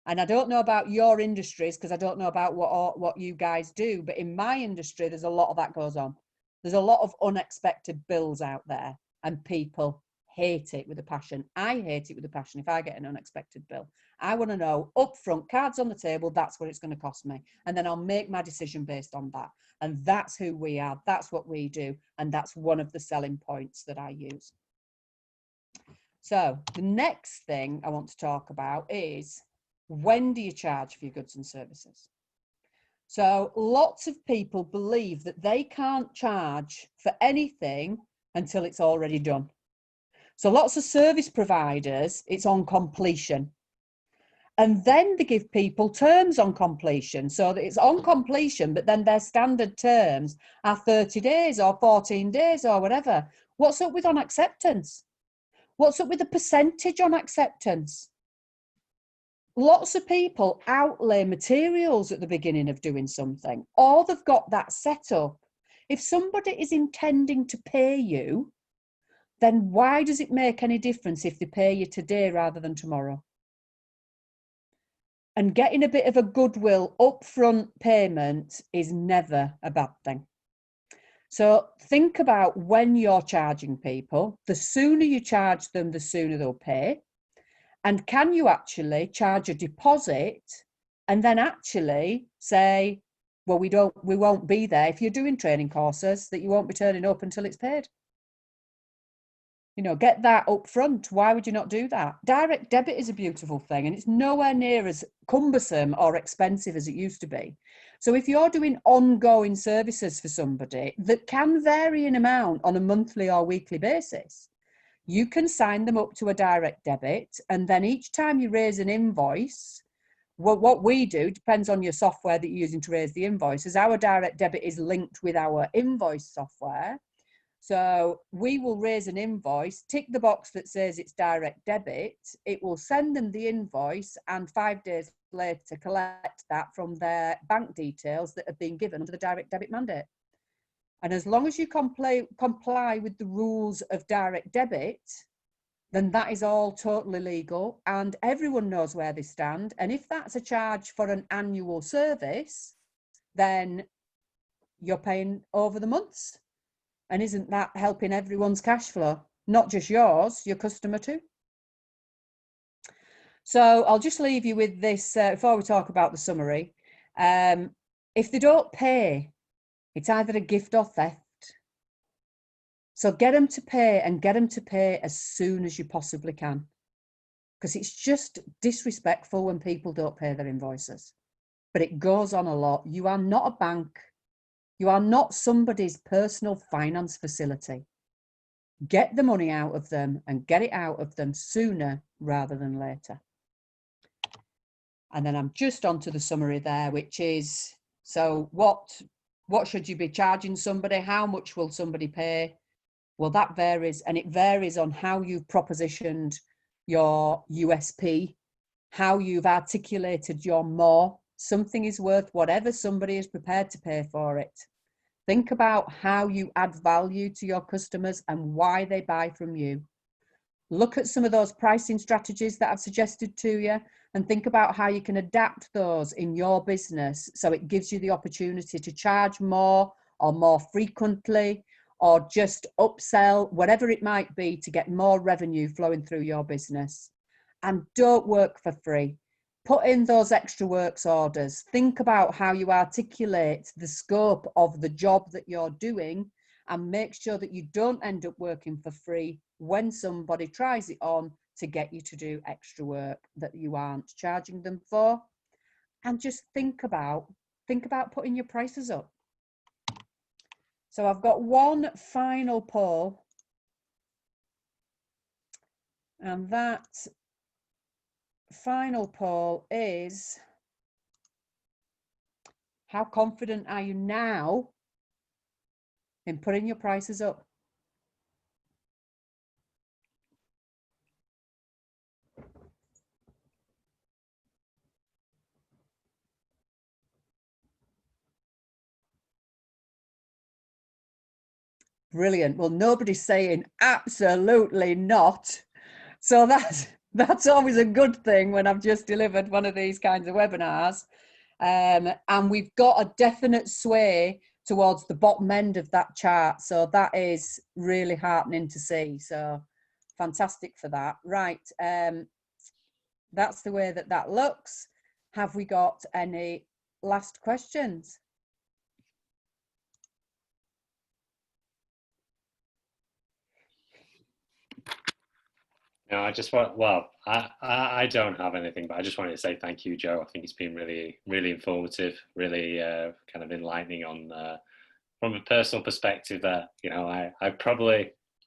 And I don't know about your industries, because I don't know about what you guys do, but in my industry, there's a lot of that goes on. There's a lot of unexpected bills out there, and people hate it with a passion. I hate it with a passion if I get an unexpected bill. I want to know upfront, cards on the table, that's what it's going to cost me. And then I'll make my decision based on that. And that's who we are. That's what we do. And that's one of the selling points that I use. So the next thing I want to talk about is, when do you charge for your goods and services? So lots of people believe that they can't charge for anything until it's already done. So lots of service providers, it's on completion. And then they give people terms on completion, so that it's on completion, but then their standard terms are 30 days or 14 days or whatever. What's up with on acceptance? What's up with the percentage on acceptance? Lots of people outlay materials at the beginning of doing something, or they've got that set up. If somebody is intending to pay you, then why does it make any difference if they pay you today rather than tomorrow? And getting a bit of a goodwill upfront payment is never a bad thing. So think about when you're charging people. The sooner you charge them, the sooner they'll pay. And can you actually charge a deposit and then actually say, well, we won't be there if you're doing training courses, that you won't be turning up until it's paid. You know, get that up front. Why would you not do that? Direct debit is a beautiful thing, and it's nowhere near as cumbersome or expensive as it used to be. So if you're doing ongoing services for somebody that can vary in amount on a monthly or weekly basis, you can sign them up to a direct debit, and then each time you raise an invoice, what we do, depends on your software that you're using to raise the invoices. Our direct debit is linked with our invoice software. So we will raise an invoice, tick the box that says it's direct debit. It will send them the invoice, and 5 days later collect that from their bank details that have been given under the direct debit mandate. And as long as you comply with the rules of direct debit, then that is all totally legal, and everyone knows where they stand. And if that's a charge for an annual service, then you're paying over the months. And isn't that helping everyone's cash flow? Not just yours, your customer too. So I'll just leave you with this before we talk about the summary. If they don't pay, it's either a gift or theft. So get them to pay, and get them to pay as soon as you possibly can. Because it's just disrespectful when people don't pay their invoices. But it goes on a lot. You are not a bank. You are not somebody's personal finance facility. Get the money out of them, and get it out of them sooner rather than later. And then I'm just onto the summary there, which is, so what should you be charging somebody? How much will somebody pay? Well, that varies, and it varies on how you've propositioned your USP, how you've articulated your more. Something is worth whatever somebody is prepared to pay for it. Think about how you add value to your customers and why they buy from you. Look at some of those pricing strategies that I've suggested to you, and think about how you can adapt those in your business so it gives you the opportunity to charge more or more frequently, or just upsell, whatever it might be, to get more revenue flowing through your business. And don't work for free. put in those extra works orders. Think about how you articulate the scope of the job that you're doing, and make sure that you don't end up working for free when somebody tries it on to get you to do extra work that you aren't charging them for. And just think about putting your prices up. So I've got one final poll, and that final poll is, how confident are you now in putting your prices up? Brilliant. Well, nobody's saying absolutely not. So that's always a good thing when I've just delivered one of these kinds of webinars. And we've got a definite sway towards the bottom end of that chart. So that is really heartening to see. So fantastic for that. Right. That's the way that looks. Have we got any last questions? No, I just want, well, I don't have anything, but I just wanted to say thank you, Joe. I think it's been really, really informative, really kind of enlightening on, from a personal perspective that, you know,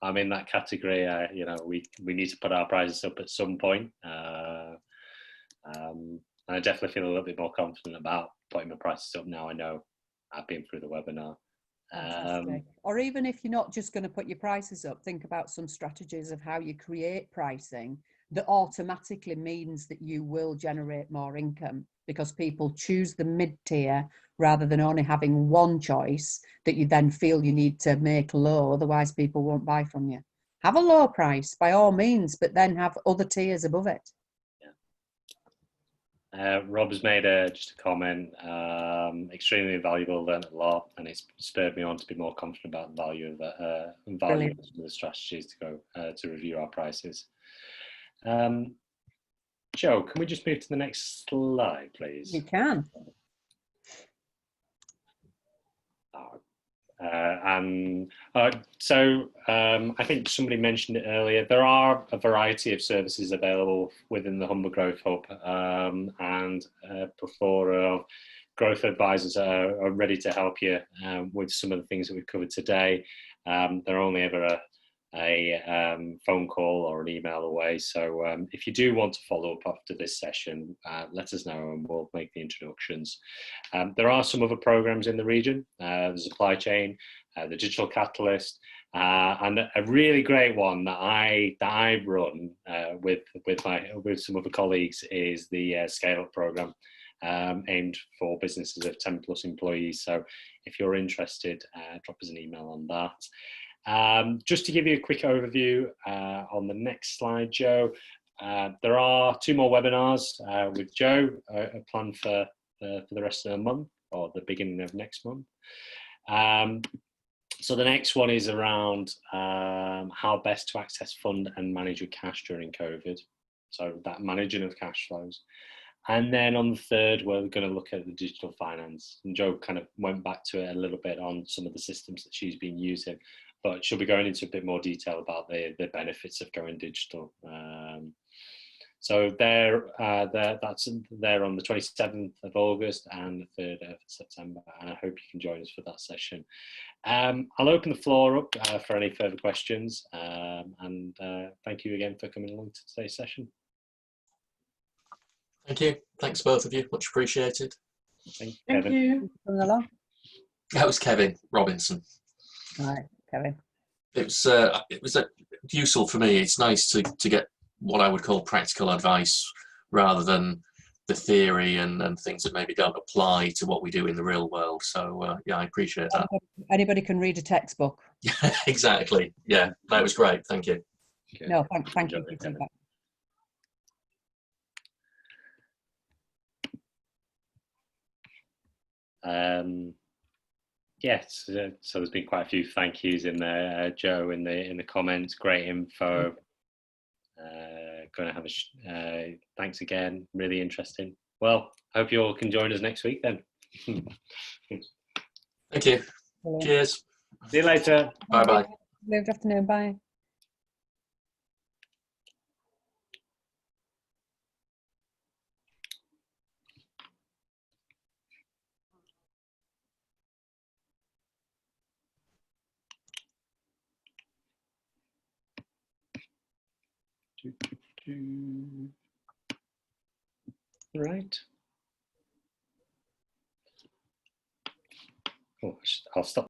I'm in that category. You know, we need to put our prices up at some point. And I definitely feel a little bit more confident about putting my prices up now. I know I've been through the webinar. Or even if you're not just going to put your prices up, think about some strategies of how you create pricing that automatically means that you will generate more income, because people choose the mid-tier rather than only having one choice that you then feel you need to make low, otherwise people won't buy from you. Have a low price by all means, but then have other tiers above it. Rob has made just a comment, extremely valuable, learned a lot, and it's spurred me on to be more confident about the value of some of the strategies to go to review our prices. Joe, can we just move to the next slide, please? You can. I think somebody mentioned it earlier. There are a variety of services available within the Humber Growth Hub, and a plethora of growth advisors are ready to help you with some of the things that we've covered today. They're only ever a phone call or an email away. So if you do want to follow up after this session, let us know and we'll make the introductions. There are some other programs in the region, the supply chain, the digital catalyst, and a really great one that I run with some other colleagues is the Scale Up program, aimed for businesses of 10 plus employees. So if you're interested, drop us an email on that. Just to give you a quick overview on the next slide, Joe, there are 2 more webinars with Joe planned for the rest of the month or the beginning of next month. So the next one is around how best to access, fund and manage your cash during COVID. So that managing of cash flows. And then on the third, we're going to look at the digital finance. And Joe kind of went back to it a little bit on some of the systems that she's been using, but she'll be going into a bit more detail about the benefits of going digital. So that's there on the 27th of August and the 3rd of September, and I hope you can join us for that session. I'll open the floor up for any further questions, and thank you again for coming along to today's session. Thank you. Thanks both of you. Much appreciated. Thank you. That was Kevin Robinson. Right, Kevin. It was useful for me. It's nice to get what I would call practical advice rather than the theory and things that maybe don't apply to what we do in the real world. So yeah, I appreciate that. Anybody can read a textbook. Exactly. Yeah, that was great. Thank you. Okay. No, thank you. Yes, so there's been quite a few thank yous in there, Joe, in the comments. Great info. going to have thanks again. Really interesting. Well, hope you all can join us next week then. Thank you. Brilliant. Cheers. See you later. Bye bye. Good afternoon. Bye. Right. Oh, I'll stop.